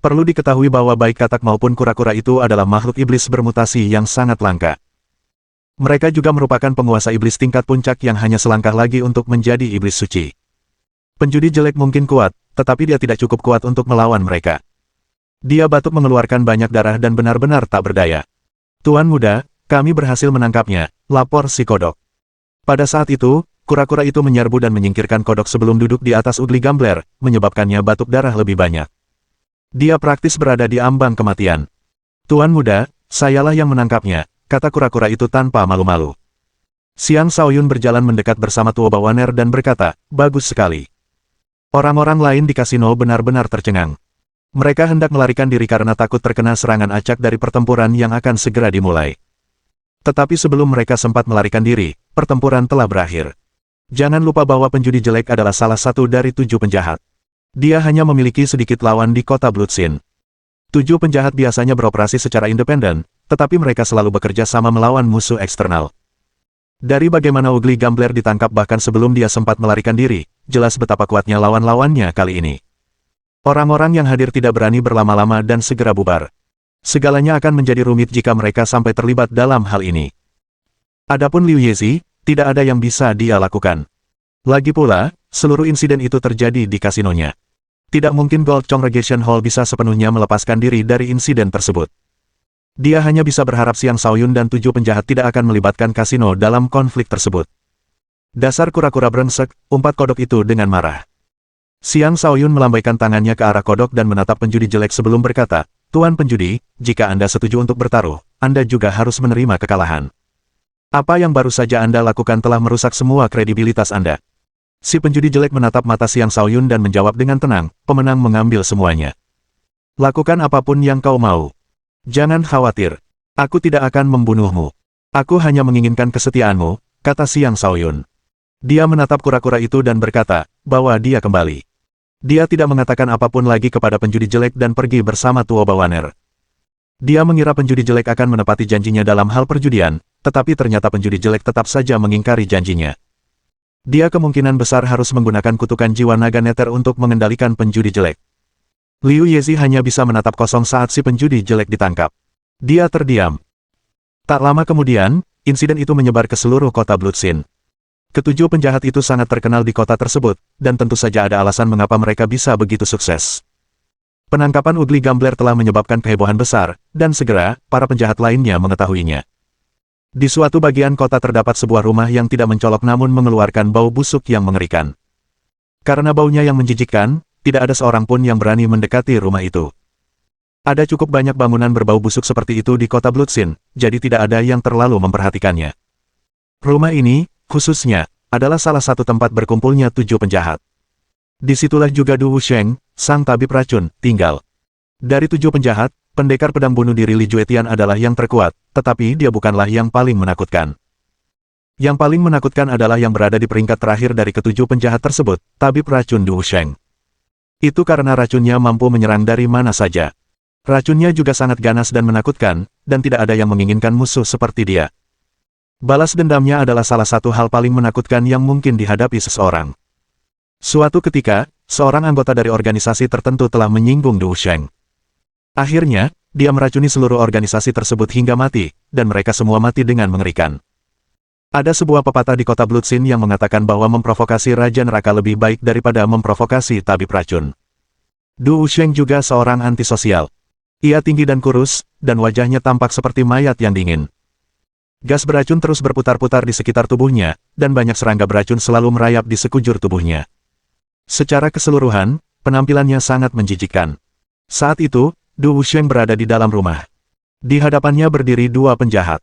Perlu diketahui bahwa baik katak maupun kura-kura itu adalah makhluk iblis bermutasi yang sangat langka. Mereka juga merupakan penguasa iblis tingkat puncak yang hanya selangkah lagi untuk menjadi iblis suci. Penjudi jelek mungkin kuat, tetapi dia tidak cukup kuat untuk melawan mereka. Dia batuk mengeluarkan banyak darah dan benar-benar tak berdaya. "Tuan muda, kami berhasil menangkapnya," lapor si kodok. Pada saat itu, kura-kura itu menyerbu dan menyingkirkan kodok sebelum duduk di atas Ugly Gambler, menyebabkannya batuk darah lebih banyak. Dia praktis berada di ambang kematian. "Tuan muda, sayalah yang menangkapnya," kata kura-kura itu tanpa malu-malu. Xiang Shaoyun berjalan mendekat bersama Tuo Bawaner dan berkata, "Bagus sekali." Orang-orang lain di kasino benar-benar tercengang. Mereka hendak melarikan diri karena takut terkena serangan acak dari pertempuran yang akan segera dimulai. Tetapi sebelum mereka sempat melarikan diri, pertempuran telah berakhir. Jangan lupa bahwa penjudi jelek adalah salah satu dari 7 penjahat. Dia hanya memiliki sedikit lawan di kota Bloodsin. 7 penjahat biasanya beroperasi secara independen, tetapi mereka selalu bekerja sama melawan musuh eksternal. Dari bagaimana Ugly Gambler ditangkap bahkan sebelum dia sempat melarikan diri, jelas betapa kuatnya lawan-lawannya kali ini. Orang-orang yang hadir tidak berani berlama-lama dan segera bubar. Segalanya akan menjadi rumit jika mereka sampai terlibat dalam hal ini. Adapun Liu Yezi, tidak ada yang bisa dia lakukan. Lagi pula, seluruh insiden itu terjadi di kasinonya. Tidak mungkin Gold Congregation Hall bisa sepenuhnya melepaskan diri dari insiden tersebut. Dia hanya bisa berharap Siang Shaoyun dan 7 penjahat tidak akan melibatkan kasino dalam konflik tersebut. Dasar kura-kura brengsek, umpat kodok itu dengan marah. Siang Shaoyun melambaikan tangannya ke arah kodok dan menatap penjudi jelek sebelum berkata, "Tuan penjudi, jika Anda setuju untuk bertaruh, Anda juga harus menerima kekalahan. Apa yang baru saja Anda lakukan telah merusak semua kredibilitas Anda." Si penjudi jelek menatap mata Siang Shaoyun dan menjawab dengan tenang, "Pemenang mengambil semuanya. Lakukan apapun yang kau mau. Jangan khawatir. Aku tidak akan membunuhmu. Aku hanya menginginkan kesetiaanmu," kata Siang Shaoyun. Dia menatap kura-kura itu dan berkata, bahwa dia kembali. Dia tidak mengatakan apapun lagi kepada penjudi jelek dan pergi bersama Tuo Bawaner. Dia mengira penjudi jelek akan menepati janjinya dalam hal perjudian, tetapi ternyata penjudi jelek tetap saja mengingkari janjinya. Dia kemungkinan besar harus menggunakan kutukan jiwa naga neter untuk mengendalikan penjudi jelek. Liu Yezi hanya bisa menatap kosong saat si penjudi jelek ditangkap. Dia terdiam. Tak lama kemudian, insiden itu menyebar ke seluruh kota Bloodsin. Ketujuh penjahat itu sangat terkenal di kota tersebut, dan tentu saja ada alasan mengapa mereka bisa begitu sukses. Penangkapan Ugly Gambler telah menyebabkan kehebohan besar, dan segera, para penjahat lainnya mengetahuinya. Di suatu bagian kota terdapat sebuah rumah yang tidak mencolok namun mengeluarkan bau busuk yang mengerikan. Karena baunya yang menjijikkan, tidak ada seorang pun yang berani mendekati rumah itu. Ada cukup banyak bangunan berbau busuk seperti itu di kota Bloodsin, jadi tidak ada yang terlalu memperhatikannya. Rumah ini, khususnya, adalah salah satu tempat berkumpulnya 7 penjahat. Disitulah juga Du Wusheng, sang tabib racun, tinggal. Dari 7 penjahat, pendekar pedang bunuh diri Li Juetian adalah yang terkuat, tetapi dia bukanlah yang paling menakutkan. Yang paling menakutkan adalah yang berada di peringkat terakhir dari ketujuh penjahat tersebut, tabib racun Du Wusheng. Itu karena racunnya mampu menyerang dari mana saja. Racunnya juga sangat ganas dan menakutkan, dan tidak ada yang menginginkan musuh seperti dia. Balas dendamnya adalah salah satu hal paling menakutkan yang mungkin dihadapi seseorang. Suatu ketika, seorang anggota dari organisasi tertentu telah menyinggung Du Wusheng. Akhirnya, dia meracuni seluruh organisasi tersebut hingga mati, dan mereka semua mati dengan mengerikan. Ada sebuah pepatah di kota Bloodsin yang mengatakan bahwa memprovokasi Raja Neraka lebih baik daripada memprovokasi tabib racun. Du Wusheng juga seorang antisosial. Ia tinggi dan kurus, dan wajahnya tampak seperti mayat yang dingin. Gas beracun terus berputar-putar di sekitar tubuhnya, dan banyak serangga beracun selalu merayap di sekujur tubuhnya. Secara keseluruhan, penampilannya sangat menjijikkan. Saat itu, Du Wusheng berada di dalam rumah. Di hadapannya berdiri 2 penjahat.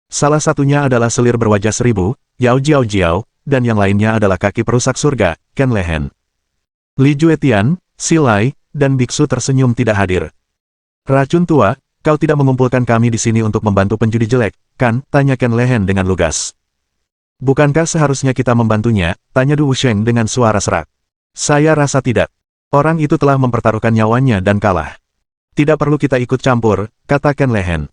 Salah satunya adalah selir berwajah 1000, Yao Jiao Jiao, dan yang lainnya adalah kaki perusak surga, Ken Lehen. Li Juetian, Silai, dan biksu tersenyum tidak hadir. "Racun tua, kau tidak mengumpulkan kami di sini untuk membantu penjudi jelek, kan?" tanya Ken Lehen dengan lugas. "Bukankah seharusnya kita membantunya?" tanya Du Wusheng dengan suara serak. "Saya rasa tidak. Orang itu telah mempertaruhkan nyawanya dan kalah. Tidak perlu kita ikut campur," kata Ken Lehen.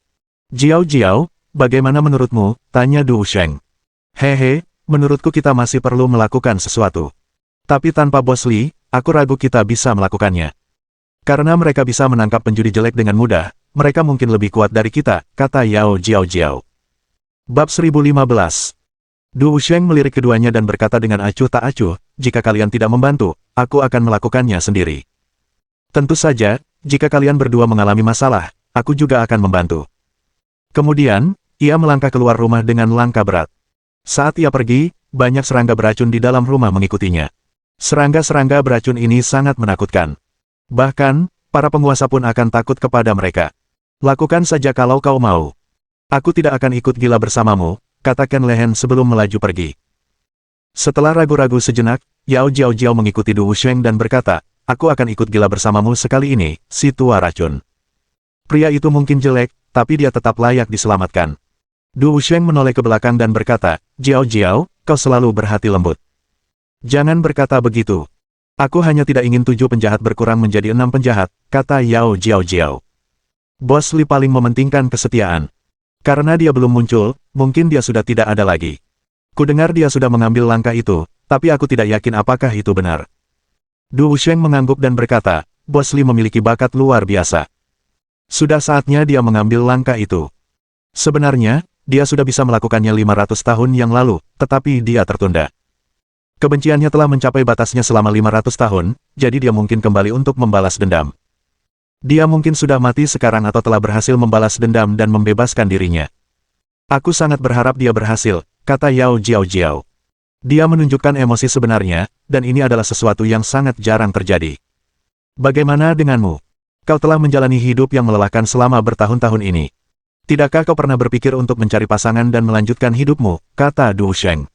"Jiao Jiao, bagaimana menurutmu?" tanya Du Wusheng. "Hehe, menurutku kita masih perlu melakukan sesuatu. Tapi tanpa Bos Li, aku ragu kita bisa melakukannya. Karena mereka bisa menangkap penjudi jelek dengan mudah, mereka mungkin lebih kuat dari kita," kata Yao Jiao Jiao. Bab 1015. Du Wusheng melirik keduanya dan berkata dengan acuh tak acuh, "Jika kalian tidak membantu, aku akan melakukannya sendiri. Tentu saja, jika kalian berdua mengalami masalah, aku juga akan membantu." Kemudian, ia melangkah keluar rumah dengan langkah berat. Saat ia pergi, banyak serangga beracun di dalam rumah mengikutinya. Serangga-serangga beracun ini sangat menakutkan. Bahkan, para penguasa pun akan takut kepada mereka. "Lakukan saja kalau kau mau. Aku tidak akan ikut gila bersamamu," kata Ken Lehen sebelum melaju pergi. Setelah ragu-ragu sejenak, Yao Jiao Jiao mengikuti Du Wusheng dan berkata, "Aku akan ikut gila bersamamu sekali ini, si tua racun." Pria itu mungkin jelek, tapi dia tetap layak diselamatkan. Du Wusheng menoleh ke belakang dan berkata, "Jiao Jiao, kau selalu berhati lembut. Jangan berkata begitu. Aku hanya tidak ingin 7 penjahat berkurang menjadi 6 penjahat," kata Yao Jiao Jiao. "Bos Li paling mementingkan kesetiaan. Karena dia belum muncul, mungkin dia sudah tidak ada lagi. Kudengar dia sudah mengambil langkah itu, tapi aku tidak yakin apakah itu benar." Du Wusheng mengangguk dan berkata, "Bos Li memiliki bakat luar biasa. Sudah saatnya dia mengambil langkah itu. Sebenarnya, dia sudah bisa melakukannya 500 tahun yang lalu, tetapi dia tertunda. Kebenciannya telah mencapai batasnya selama 500 tahun, jadi dia mungkin kembali untuk membalas dendam. Dia mungkin sudah mati sekarang atau telah berhasil membalas dendam dan membebaskan dirinya. Aku sangat berharap dia berhasil, kata Yao Jiao. Dia menunjukkan emosi sebenarnya, dan ini adalah sesuatu yang sangat jarang terjadi. Bagaimana denganmu? Kau telah menjalani hidup yang melelahkan selama bertahun-tahun ini. Tidakkah kau pernah berpikir untuk mencari pasangan dan melanjutkan hidupmu, kata Du Sheng.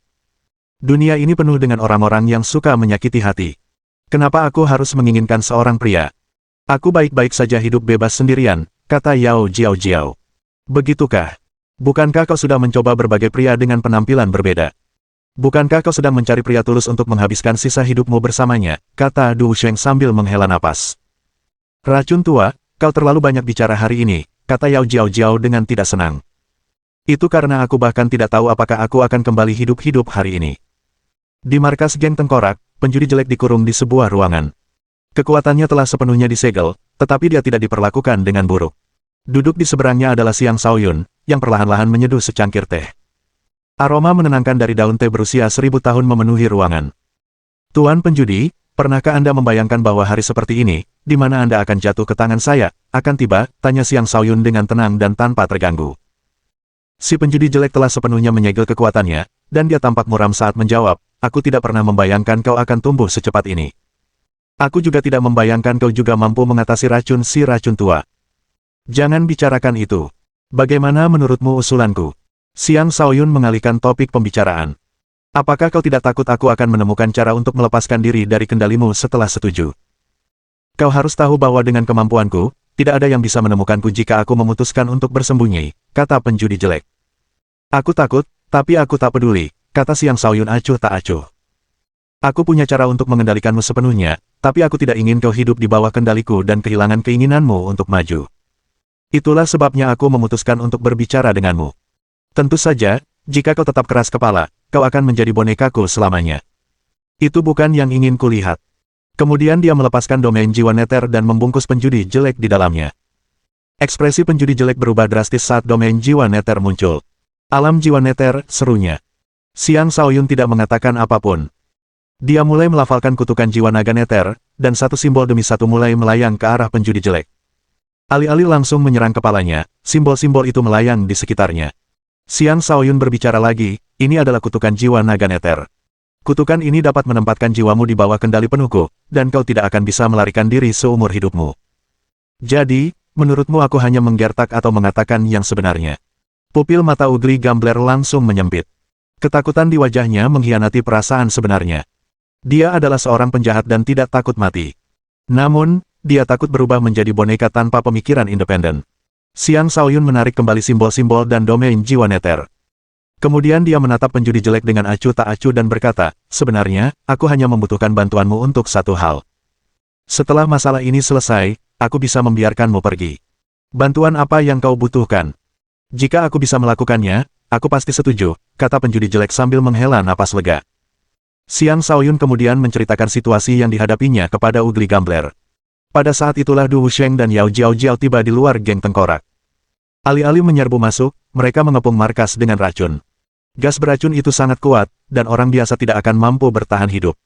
Dunia ini penuh dengan orang-orang yang suka menyakiti hati. Kenapa aku harus menginginkan seorang pria? Aku baik-baik saja hidup bebas sendirian, kata Yao Jiao. Begitukah? Bukankah kau sudah mencoba berbagai pria dengan penampilan berbeda? Bukankah kau sedang mencari pria tulus untuk menghabiskan sisa hidupmu bersamanya, kata Du Sheng sambil menghela napas. Racun tua, kau terlalu banyak bicara hari ini, kata Yao Jiao dengan tidak senang. Itu karena aku bahkan tidak tahu apakah aku akan kembali hidup-hidup hari ini. Di markas geng tengkorak, penjudi jelek dikurung di sebuah ruangan. Kekuatannya telah sepenuhnya disegel, tetapi dia tidak diperlakukan dengan buruk. Duduk di seberangnya adalah Xiang Shaoyun, yang perlahan-lahan menyeduh secangkir teh. Aroma menenangkan dari daun teh berusia 1000 tahun memenuhi ruangan. Tuan penjudi, pernahkah Anda membayangkan bahwa hari seperti ini, di mana Anda akan jatuh ke tangan saya, akan tiba? Tanya Xiang Shaoyun dengan tenang dan tanpa terganggu. Si penjudi jelek telah sepenuhnya menyegel kekuatannya, dan dia tampak muram saat menjawab, aku tidak pernah membayangkan kau akan tumbuh secepat ini. Aku juga tidak membayangkan kau juga mampu mengatasi racun si racun tua. Jangan bicarakan itu. Bagaimana menurutmu usulanku? Xiang Shaoyun mengalihkan topik pembicaraan. Apakah kau tidak takut aku akan menemukan cara untuk melepaskan diri dari kendalimu setelah setuju? Kau harus tahu bahwa dengan kemampuanku, tidak ada yang bisa menemukanku jika aku memutuskan untuk bersembunyi, kata penjudi jelek. Aku takut, tapi aku tak peduli, kata Xiang Shaoyun acuh tak acuh. Aku punya cara untuk mengendalikanmu sepenuhnya, tapi aku tidak ingin kau hidup di bawah kendaliku dan kehilangan keinginanmu untuk maju. Itulah sebabnya aku memutuskan untuk berbicara denganmu. Tentu saja, jika kau tetap keras kepala, kau akan menjadi bonekaku selamanya. Itu bukan yang ingin kulihat. Kemudian dia melepaskan domain jiwa neter dan membungkus penjudi jelek di dalamnya. Ekspresi penjudi jelek berubah drastis saat domain jiwa neter muncul. Alam jiwa neter, serunya. Xiang Shaoyun tidak mengatakan apapun. Dia mulai melafalkan kutukan jiwa naga neter, dan satu simbol demi satu mulai melayang ke arah penjudi jelek. Alih-alih langsung menyerang kepalanya, simbol-simbol itu melayang di sekitarnya. Xiang Shaoyun berbicara lagi, ini adalah kutukan jiwa naga neter. Kutukan ini dapat menempatkan jiwamu di bawah kendali penuhku, dan kau tidak akan bisa melarikan diri seumur hidupmu. Jadi, menurutmu aku hanya menggertak atau mengatakan yang sebenarnya? Pupil mata ugly Gambler langsung menyempit. Ketakutan di wajahnya mengkhianati perasaan sebenarnya. Dia adalah seorang penjahat dan tidak takut mati. Namun, dia takut berubah menjadi boneka tanpa pemikiran independen. Xiang Shaoyun menarik kembali simbol-simbol dan domain jiwa neter. Kemudian dia menatap penjudi jelek dengan acuh tak acuh dan berkata, sebenarnya, aku hanya membutuhkan bantuanmu untuk satu hal. Setelah masalah ini selesai, aku bisa membiarkanmu pergi. Bantuan apa yang kau butuhkan? Jika aku bisa melakukannya, aku pasti setuju, kata penjudi jelek sambil menghela napas lega. Xiang Shaoyun kemudian menceritakan situasi yang dihadapinya kepada Ugly Gambler. Pada saat itulah Du Wusheng dan Yao Jiao tiba di luar geng tengkorak. Alih-alih menyerbu masuk, mereka mengepung markas dengan racun. Gas beracun itu sangat kuat, dan orang biasa tidak akan mampu bertahan hidup.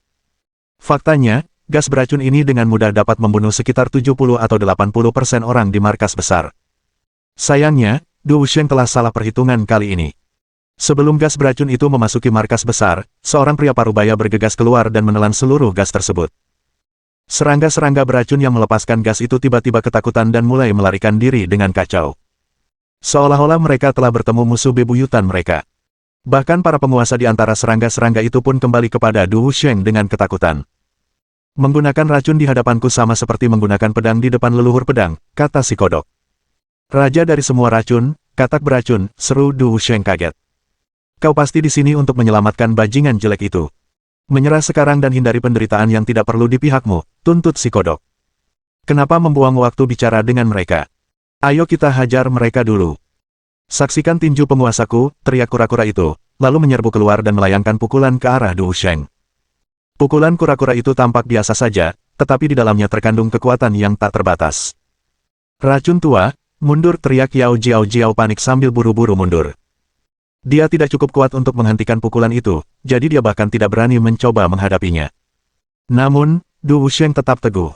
Faktanya, gas beracun ini dengan mudah dapat membunuh sekitar 70 atau 80% orang di markas besar. Sayangnya, Du Wusheng telah salah perhitungan kali ini. Sebelum gas beracun itu memasuki markas besar, seorang pria parubaya bergegas keluar dan menelan seluruh gas tersebut. Serangga-serangga beracun yang melepaskan gas itu tiba-tiba ketakutan dan mulai melarikan diri dengan kacau. Seolah-olah mereka telah bertemu musuh bebuyutan mereka. Bahkan para penguasa di antara serangga-serangga itu pun kembali kepada Du Wusheng dengan ketakutan. Menggunakan racun di hadapanku sama seperti menggunakan pedang di depan leluhur pedang, kata si kodok. Raja dari semua racun, katak beracun, seru Du Wusheng kaget. Kau pasti di sini untuk menyelamatkan bajingan jelek itu. Menyerah sekarang dan hindari penderitaan yang tidak perlu di pihakmu, tuntut si kodok. Kenapa membuang waktu bicara dengan mereka? Ayo kita hajar mereka dulu. Saksikan tinju penguasaku, teriak kura-kura itu, lalu menyerbu keluar dan melayangkan pukulan ke arah Du Wusheng. Pukulan kura-kura itu tampak biasa saja, tetapi di dalamnya terkandung kekuatan yang tak terbatas. Racun tua, mundur, teriak Yao Jiao panik sambil buru-buru mundur. Dia tidak cukup kuat untuk menghentikan pukulan itu, jadi dia bahkan tidak berani mencoba menghadapinya. Namun, Du Wusheng tetap teguh.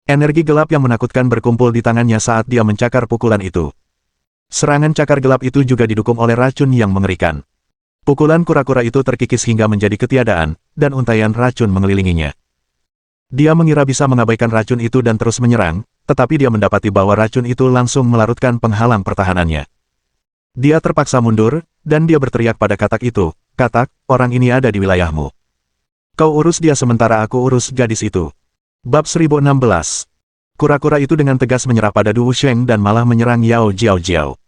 Energi gelap yang menakutkan berkumpul di tangannya saat dia mencakar pukulan itu. Serangan cakar gelap itu juga didukung oleh racun yang mengerikan. Pukulan kura-kura itu terkikis hingga menjadi ketiadaan, dan untaian racun mengelilinginya. Dia mengira bisa mengabaikan racun itu dan terus menyerang, tetapi dia mendapati bahwa racun itu langsung melarutkan penghalang pertahanannya. Dia terpaksa mundur, dan dia berteriak pada katak itu, "Katak, orang ini ada di wilayahmu. Kau urus dia sementara aku urus gadis itu." Bab 1016. Kura-kura itu dengan tegas menyerah pada Du Wusheng dan malah menyerang Yao Jiao.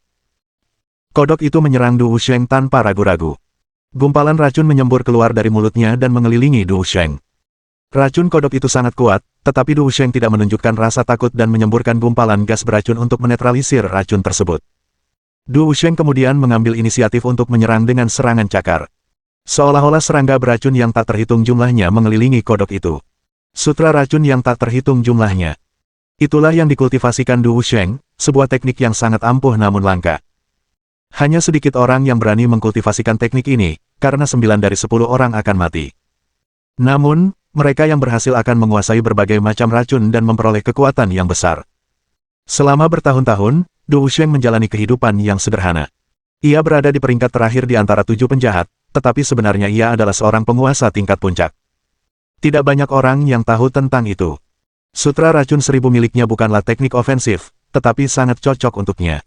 Kodok itu menyerang Du Wusheng tanpa ragu-ragu. Gumpalan racun menyembur keluar dari mulutnya dan mengelilingi Du Wusheng. Racun kodok itu sangat kuat, tetapi Du Wusheng tidak menunjukkan rasa takut dan menyemburkan gumpalan gas beracun untuk menetralisir racun tersebut. Du Wusheng kemudian mengambil inisiatif untuk menyerang dengan serangan cakar. Seolah-olah serangga beracun yang tak terhitung jumlahnya mengelilingi kodok itu. Sutra racun yang tak terhitung jumlahnya. Itulah yang dikultivasikan Du Wusheng, sebuah teknik yang sangat ampuh namun langka. Hanya sedikit orang yang berani mengkultivasikan teknik ini, karena 9 dari 10 orang akan mati. Namun, mereka yang berhasil akan menguasai berbagai macam racun dan memperoleh kekuatan yang besar. Selama bertahun-tahun, Du Wusheng menjalani kehidupan yang sederhana. Ia berada di peringkat terakhir di antara 7 penjahat, tetapi sebenarnya ia adalah seorang penguasa tingkat puncak. Tidak banyak orang yang tahu tentang itu. Sutra racun 1000 miliknya bukanlah teknik ofensif, tetapi sangat cocok untuknya.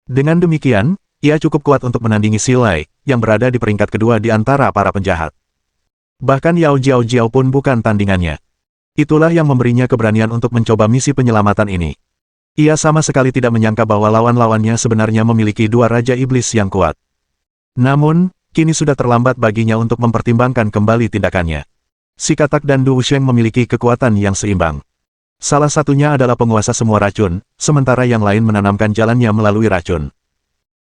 Dengan demikian, ia cukup kuat untuk menandingi Xilai, yang berada di peringkat kedua di antara para penjahat. Bahkan Yao Jiao pun bukan tandingannya. Itulah yang memberinya keberanian untuk mencoba misi penyelamatan ini. Ia sama sekali tidak menyangka bahwa lawan-lawannya sebenarnya memiliki 2 Raja Iblis yang kuat. Namun, kini sudah terlambat baginya untuk mempertimbangkan kembali tindakannya. Si Katak dan Du Wusheng memiliki kekuatan yang seimbang. Salah satunya adalah penguasa semua racun, sementara yang lain menanamkan jalannya melalui racun.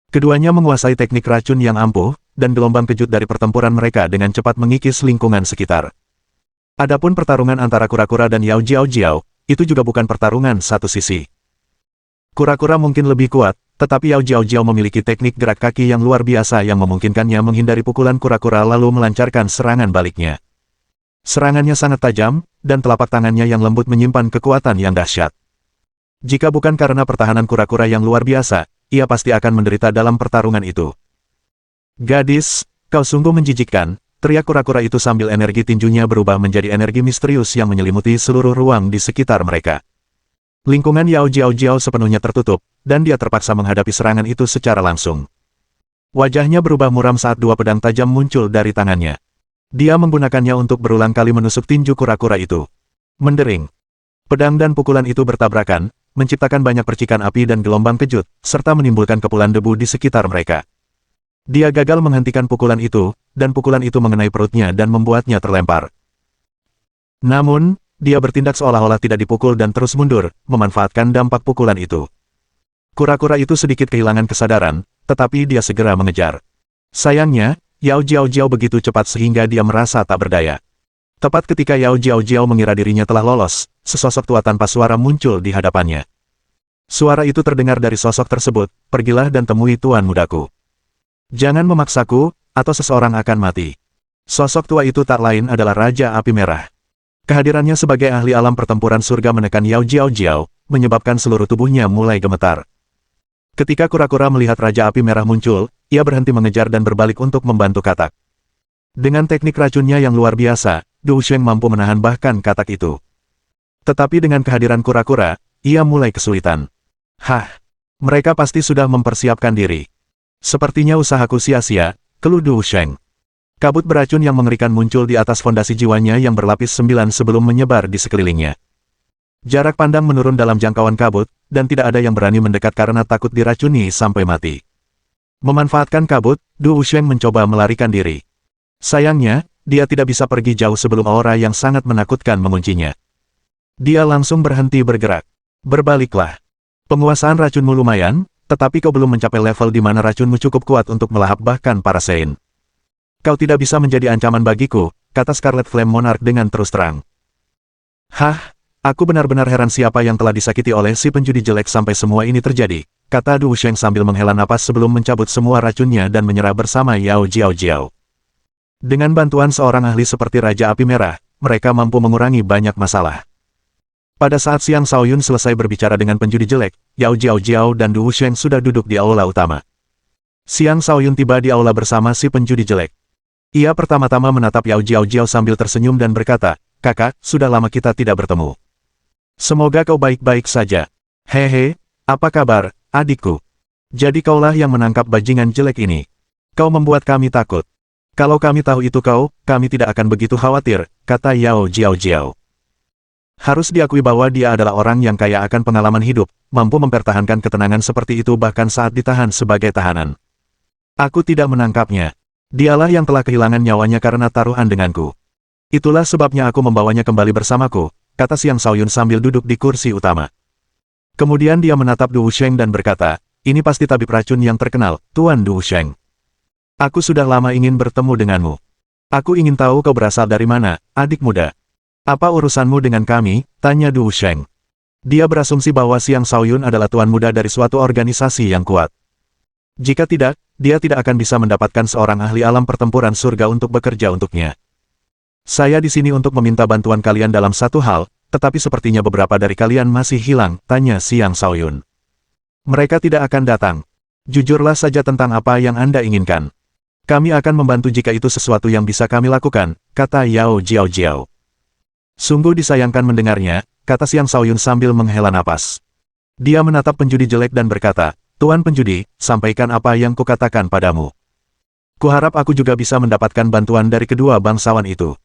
Keduanya menguasai teknik racun yang ampuh, dan gelombang kejut dari pertempuran mereka dengan cepat mengikis lingkungan sekitar. Adapun pertarungan antara kura-kura dan Yao Jiao, itu juga bukan pertarungan satu sisi. Kura-kura mungkin lebih kuat, tetapi Yao Jiao memiliki teknik gerak kaki yang luar biasa yang memungkinkannya menghindari pukulan kura-kura lalu melancarkan serangan baliknya. Serangannya sangat tajam, dan telapak tangannya yang lembut menyimpan kekuatan yang dahsyat. Jika bukan karena pertahanan kura-kura yang luar biasa, ia pasti akan menderita dalam pertarungan itu. "Gadis, kau sungguh menjijikkan," teriak kura-kura itu sambil energi tinjunya berubah menjadi energi misterius yang menyelimuti seluruh ruang di sekitar mereka. Lingkungan Yao Jiao sepenuhnya tertutup, dan dia terpaksa menghadapi serangan itu secara langsung. Wajahnya berubah muram saat 2 pedang tajam muncul dari tangannya. Dia menggunakannya untuk berulang kali menusuk tinju kura-kura itu. Mendering. Pedang dan pukulan itu bertabrakan, menciptakan banyak percikan api dan gelombang kejut, serta menimbulkan kepulan debu di sekitar mereka. Dia gagal menghentikan pukulan itu, dan pukulan itu mengenai perutnya dan membuatnya terlempar. Namun, dia bertindak seolah-olah tidak dipukul dan terus mundur, memanfaatkan dampak pukulan itu. Kura-kura itu sedikit kehilangan kesadaran, tetapi dia segera mengejar. Sayangnya, Yao Jiao begitu cepat sehingga dia merasa tak berdaya. Tepat ketika Yao Jiao mengira dirinya telah lolos, sesosok tua tanpa suara muncul di hadapannya. Suara itu terdengar dari sosok tersebut, "Pergilah dan temui tuan mudaku. Jangan memaksaku, atau seseorang akan mati." Sosok tua itu tak lain adalah Raja Api Merah. Kehadirannya sebagai ahli alam pertempuran surga menekan Yao Jiao, menyebabkan seluruh tubuhnya mulai gemetar. Ketika kura-kura melihat Raja Api Merah muncul, ia berhenti mengejar dan berbalik untuk membantu Katak. Dengan teknik racunnya yang luar biasa, Du Wusheng mampu menahan bahkan Katak itu. Tetapi dengan kehadiran kura-kura, ia mulai kesulitan. "Hah, mereka pasti sudah mempersiapkan diri. Sepertinya usahaku sia-sia," keluh Du Wusheng. Kabut beracun yang mengerikan muncul di atas fondasi jiwanya yang berlapis 9 sebelum menyebar di sekelilingnya. Jarak pandang menurun dalam jangkauan kabut, dan tidak ada yang berani mendekat karena takut diracuni sampai mati. Memanfaatkan kabut, Du Wusheng mencoba melarikan diri. Sayangnya, dia tidak bisa pergi jauh sebelum aura yang sangat menakutkan menguncinya. Dia langsung berhenti bergerak. "Berbaliklah. Penguasaan racunmu lumayan, tetapi kau belum mencapai level di mana racunmu cukup kuat untuk melahap bahkan para Sein. Kau tidak bisa menjadi ancaman bagiku," kata Scarlet Flame Monarch dengan terus terang. "Hah, aku benar-benar heran siapa yang telah disakiti oleh si penjudi jelek sampai semua ini terjadi," kata Du Wusheng sambil menghela napas sebelum mencabut semua racunnya dan menyerah bersama Yao Jiao. Dengan bantuan seorang ahli seperti Raja Api Merah, mereka mampu mengurangi banyak masalah. Pada saat Xiang Shaoyun selesai berbicara dengan penjudi jelek, Yao Jiao dan Du Wusheng sudah duduk di aula utama. Xiang Shaoyun tiba di aula bersama si penjudi jelek. Ia pertama-tama menatap Yao Jiao sambil tersenyum dan berkata, "Kakak, sudah lama kita tidak bertemu. Semoga kau baik-baik saja." "Hehe, apa kabar, adikku? Jadi kaulah yang menangkap bajingan jelek ini. Kau membuat kami takut. Kalau kami tahu itu kau, kami tidak akan begitu khawatir," kata Yao Jiao. Harus diakui bahwa dia adalah orang yang kaya akan pengalaman hidup, mampu mempertahankan ketenangan seperti itu bahkan saat ditahan sebagai tahanan. "Aku tidak menangkapnya. Dialah yang telah kehilangan nyawanya karena taruhan denganku. Itulah sebabnya aku membawanya kembali bersamaku," kata Xiang Shaoyun sambil duduk di kursi utama. Kemudian dia menatap Du Wusheng dan berkata, "Ini pasti tabib racun yang terkenal, Tuan Du Wusheng. Aku sudah lama ingin bertemu denganmu. Aku ingin tahu kau berasal dari mana, adik muda." "Apa urusanmu dengan kami?" tanya Du Wusheng. Dia berasumsi bahwa Xiang Shaoyun adalah tuan muda dari suatu organisasi yang kuat. Jika tidak, dia tidak akan bisa mendapatkan seorang ahli alam pertempuran surga untuk bekerja untuknya. "Saya di sini untuk meminta bantuan kalian dalam satu hal, tetapi sepertinya beberapa dari kalian masih hilang," tanya Xiang Shaoyun. "Mereka tidak akan datang. Jujurlah saja tentang apa yang Anda inginkan. Kami akan membantu jika itu sesuatu yang bisa kami lakukan," kata Yao Jiao. "Sungguh disayangkan mendengarnya," kata Xiang Shaoyun sambil menghela napas. Dia menatap penjudi jelek dan berkata, "Tuan penjudi, sampaikan apa yang kukatakan padamu. Kuharap aku juga bisa mendapatkan bantuan dari kedua bangsawan itu."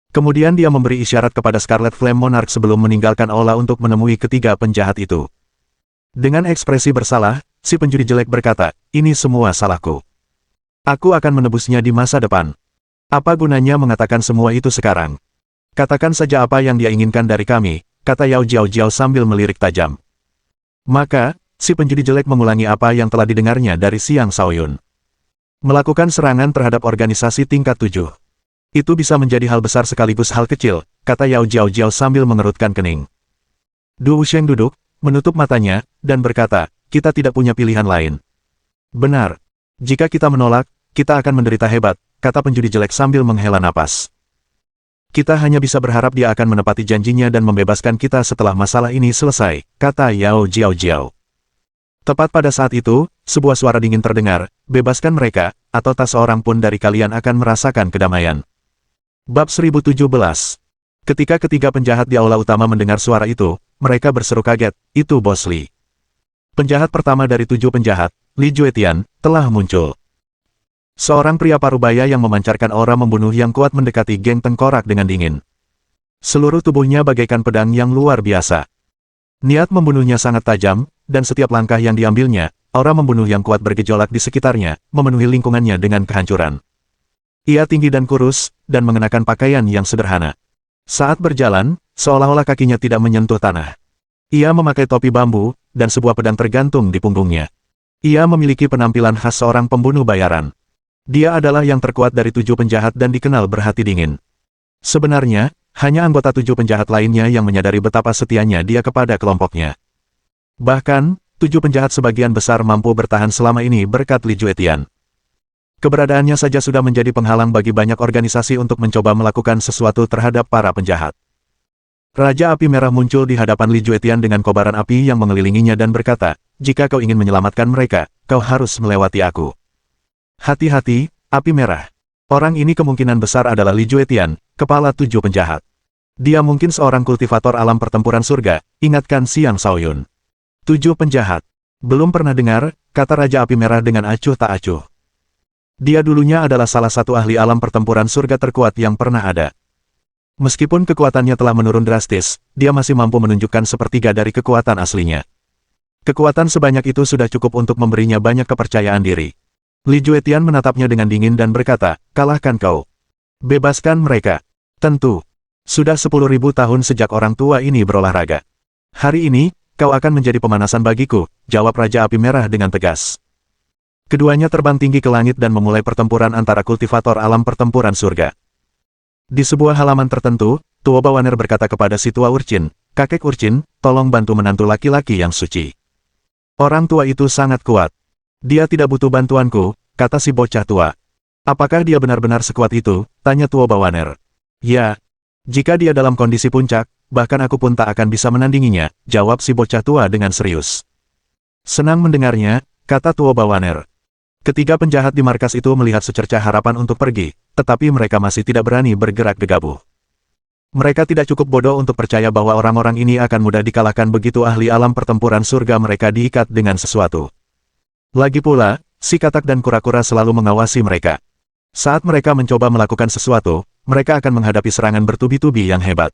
Kemudian dia memberi isyarat kepada Scarlet Flame Monarch sebelum meninggalkan aula untuk menemui ketiga penjahat itu. Dengan ekspresi bersalah, si penjudi jelek berkata, "Ini semua salahku. Aku akan menebusnya di masa depan. Apa gunanya mengatakan semua itu sekarang? Katakan saja apa yang dia inginkan dari kami," kata Yao Jiao sambil melirik tajam. Maka, si penjudi jelek mengulangi apa yang telah didengarnya dari Xiang Shaoyun. "Melakukan serangan terhadap organisasi tingkat 7. Itu bisa menjadi hal besar sekaligus hal kecil," kata Yao Jiao sambil mengerutkan kening. Du Wusheng duduk, menutup matanya, dan berkata, "Kita tidak punya pilihan lain." "Benar. Jika kita menolak, kita akan menderita hebat," kata penjudi jelek sambil menghela napas. "Kita hanya bisa berharap dia akan menepati janjinya dan membebaskan kita setelah masalah ini selesai," kata Yao Jiao. Tepat pada saat itu, sebuah suara dingin terdengar, "Bebaskan mereka, atau tak seorang pun dari kalian akan merasakan kedamaian." Bab 1017. Ketika ketiga penjahat di aula utama mendengar suara itu, mereka berseru kaget, "Itu Bos Li." Penjahat pertama dari 7 penjahat, Li Juetian, telah muncul. Seorang pria parubaya yang memancarkan aura membunuh yang kuat mendekati geng tengkorak dengan dingin. Seluruh tubuhnya bagaikan pedang yang luar biasa. Niat membunuhnya sangat tajam, dan setiap langkah yang diambilnya, aura membunuh yang kuat bergejolak di sekitarnya, memenuhi lingkungannya dengan kehancuran. Ia tinggi dan kurus, dan mengenakan pakaian yang sederhana. Saat berjalan, seolah-olah kakinya tidak menyentuh tanah. Ia memakai topi bambu, dan sebuah pedang tergantung di punggungnya. Ia memiliki penampilan khas seorang pembunuh bayaran. Dia adalah yang terkuat dari 7 penjahat dan dikenal berhati dingin. Sebenarnya, hanya anggota 7 penjahat lainnya yang menyadari betapa setianya dia kepada kelompoknya. Bahkan, 7 penjahat sebagian besar mampu bertahan selama ini berkat Li Juetian. Keberadaannya saja sudah menjadi penghalang bagi banyak organisasi untuk mencoba melakukan sesuatu terhadap para penjahat. Raja Api Merah muncul di hadapan Li Juetian dengan kobaran api yang mengelilinginya dan berkata, "Jika kau ingin menyelamatkan mereka, kau harus melewati aku." "Hati-hati, Api Merah. Orang ini kemungkinan besar adalah Li Juetian, kepala 7 penjahat. Dia mungkin seorang kultivator alam pertempuran surga," ingatkan Xiang Shaoyun. 7 penjahat. Belum pernah dengar, kata Raja Api Merah dengan acuh tak acuh. Dia dulunya adalah salah satu ahli alam pertempuran surga terkuat yang pernah ada. Meskipun kekuatannya telah menurun drastis, dia masih mampu menunjukkan sepertiga dari kekuatan aslinya. Kekuatan sebanyak itu sudah cukup untuk memberinya banyak kepercayaan diri. Li Juetian menatapnya dengan dingin dan berkata, "Kalahkan kau. Bebaskan mereka." "Tentu. Sudah 10.000 tahun sejak orang tua ini berolahraga. Hari ini, kau akan menjadi pemanasan bagiku," jawab Raja Api Merah dengan tegas. Keduanya terbang tinggi ke langit dan memulai pertempuran antara kultivator alam pertempuran surga. Di sebuah halaman tertentu, Tuo Bawaner berkata kepada si tua Urchin, "Kakek Urchin, tolong bantu menantu laki-laki yang suci." Orang tua itu sangat kuat. Dia tidak butuh bantuanku, kata si bocah tua. Apakah dia benar-benar sekuat itu? Tanya Tuo Bawaner. Ya. Jika dia dalam kondisi puncak, bahkan aku pun tak akan bisa menandinginya, jawab si bocah tua dengan serius. Senang mendengarnya, kata Tuo Bawaner. Ketiga penjahat di markas itu melihat secercah harapan untuk pergi, tetapi mereka masih tidak berani bergerak gegabah. Mereka tidak cukup bodoh untuk percaya bahwa orang-orang ini akan mudah dikalahkan begitu ahli alam pertempuran surga mereka diikat dengan sesuatu. Lagi pula, si katak dan kura-kura selalu mengawasi mereka. Saat mereka mencoba melakukan sesuatu, mereka akan menghadapi serangan bertubi-tubi yang hebat.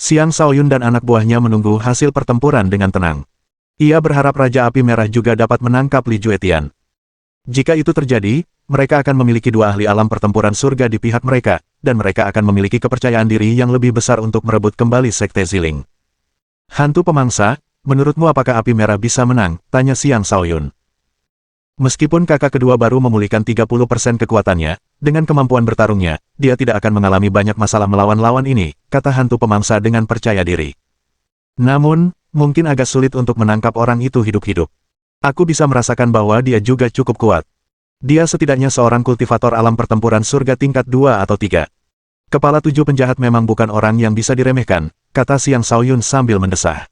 Xiang Shaoyun dan anak buahnya menunggu hasil pertempuran dengan tenang. Ia berharap Raja Api Merah juga dapat menangkap Li Juetian. Jika itu terjadi, mereka akan memiliki dua ahli alam pertempuran surga di pihak mereka, dan mereka akan memiliki kepercayaan diri yang lebih besar untuk merebut kembali Sekte Ziling. Hantu pemangsa, menurutmu apakah Api Merah bisa menang? Tanya Xiang Shaoyun. Meskipun kakak kedua baru memulihkan 30% kekuatannya, dengan kemampuan bertarungnya, dia tidak akan mengalami banyak masalah melawan lawan ini, kata hantu pemangsa dengan percaya diri. Namun, mungkin agak sulit untuk menangkap orang itu hidup-hidup. Aku bisa merasakan bahwa dia juga cukup kuat. Dia setidaknya seorang kultivator alam pertempuran surga tingkat 2 atau 3. Kepala 7 penjahat memang bukan orang yang bisa diremehkan, kata Xiang Shaoyun sambil mendesah.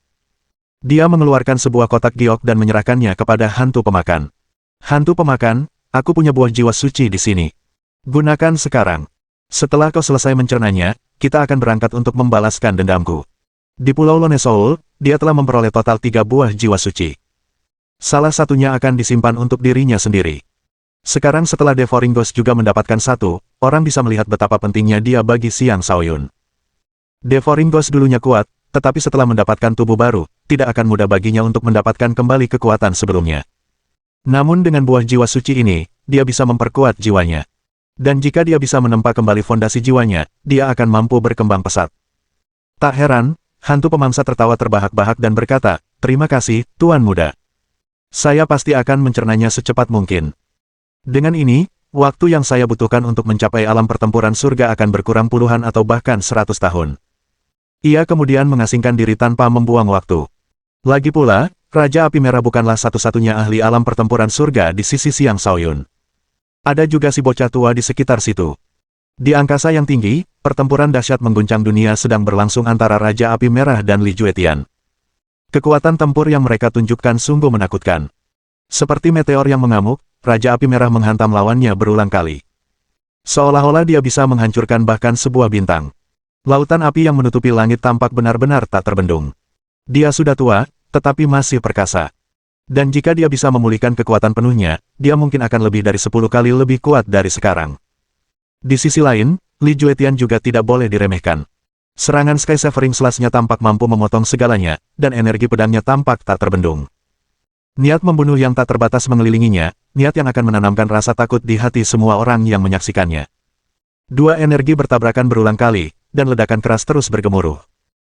Dia mengeluarkan sebuah kotak giok dan menyerahkannya kepada hantu pemakan. Hantu pemakan, aku punya buah jiwa suci di sini. Gunakan sekarang. Setelah kau selesai mencernanya, kita akan berangkat untuk membalaskan dendamku. Di Pulau Lone Soul, dia telah memperoleh total 3 buah jiwa suci. Salah satunya akan disimpan untuk dirinya sendiri. Sekarang setelah Devouring Ghost juga mendapatkan satu, orang bisa melihat betapa pentingnya dia bagi Xiang Shaoyun. Devouring Ghost dulunya kuat, tetapi setelah mendapatkan tubuh baru, tidak akan mudah baginya untuk mendapatkan kembali kekuatan sebelumnya. Namun dengan buah jiwa suci ini, dia bisa memperkuat jiwanya. Dan jika dia bisa menempa kembali fondasi jiwanya, dia akan mampu berkembang pesat. Tak heran, hantu pemangsa tertawa terbahak-bahak dan berkata, terima kasih, Tuan Muda. Saya pasti akan mencernanya secepat mungkin. Dengan ini, waktu yang saya butuhkan untuk mencapai alam pertempuran surga akan berkurang puluhan atau bahkan 100 tahun. Ia kemudian mengasingkan diri tanpa membuang waktu. Lagi pula, Raja Api Merah bukanlah satu-satunya ahli alam pertempuran surga di sisi Xiang Shaoyun. Ada juga si bocah tua di sekitar situ. Di angkasa yang tinggi, pertempuran dahsyat mengguncang dunia sedang berlangsung antara Raja Api Merah dan Li Juetian. Kekuatan tempur yang mereka tunjukkan sungguh menakutkan. Seperti meteor yang mengamuk, Raja Api Merah menghantam lawannya berulang kali. Seolah-olah dia bisa menghancurkan bahkan sebuah bintang. Lautan api yang menutupi langit tampak benar-benar tak terbendung. Dia sudah tua, tetapi masih perkasa. Dan jika dia bisa memulihkan kekuatan penuhnya, dia mungkin akan lebih dari 10 kali lebih kuat dari sekarang. Di sisi lain, Li Juetian juga tidak boleh diremehkan. Serangan Sky Severing Slash-nya tampak mampu memotong segalanya, dan energi pedangnya tampak tak terbendung. Niat membunuh yang tak terbatas mengelilinginya, niat yang akan menanamkan rasa takut di hati semua orang yang menyaksikannya. Dua energi bertabrakan berulang kali, dan ledakan keras terus bergemuruh.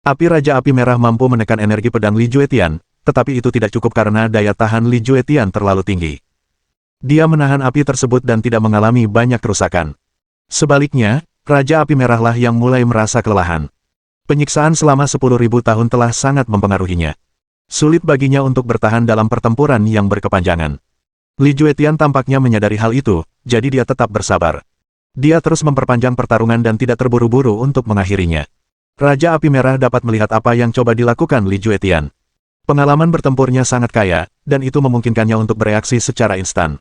Api Raja Api Merah mampu menekan energi pedang Li Juetian, tetapi itu tidak cukup karena daya tahan Li Juetian terlalu tinggi. Dia menahan api tersebut dan tidak mengalami banyak kerusakan. Sebaliknya, Raja Api Merahlah yang mulai merasa kelelahan. Penyiksaan selama 10.000 tahun telah sangat mempengaruhinya. Sulit baginya untuk bertahan dalam pertempuran yang berkepanjangan. Li Juetian tampaknya menyadari hal itu, jadi dia tetap bersabar. Dia terus memperpanjang pertarungan dan tidak terburu-buru untuk mengakhirinya. Raja Api Merah dapat melihat apa yang coba dilakukan Li Juetian. Pengalaman bertempurnya sangat kaya, dan itu memungkinkannya untuk bereaksi secara instan.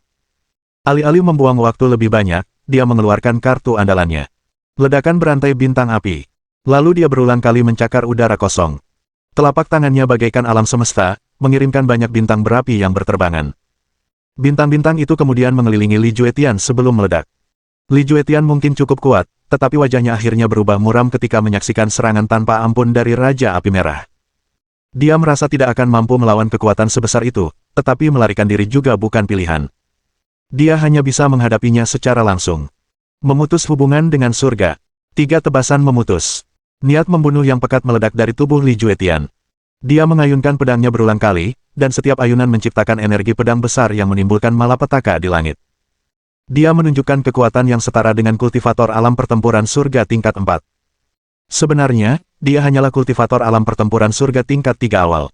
Alih-alih membuang waktu lebih banyak, dia mengeluarkan kartu andalannya. Ledakan berantai bintang api. Lalu dia berulang kali mencakar udara kosong. Telapak tangannya bagaikan alam semesta, mengirimkan banyak bintang berapi yang berterbangan. Bintang-bintang itu kemudian mengelilingi Li Juetian sebelum meledak. Li Juetian mungkin cukup kuat, tetapi wajahnya akhirnya berubah muram ketika menyaksikan serangan tanpa ampun dari Raja Api Merah. Dia merasa tidak akan mampu melawan kekuatan sebesar itu, tetapi melarikan diri juga bukan pilihan. Dia hanya bisa menghadapinya secara langsung. Memutus hubungan dengan surga. 3 tebasan memutus. Niat membunuh yang pekat meledak dari tubuh Li Juetian. Dia mengayunkan pedangnya berulang kali, dan setiap ayunan menciptakan energi pedang besar yang menimbulkan malapetaka di langit. Dia menunjukkan kekuatan yang setara dengan kultivator alam pertempuran surga tingkat 4. Sebenarnya, dia hanyalah kultivator alam pertempuran surga tingkat 3 awal.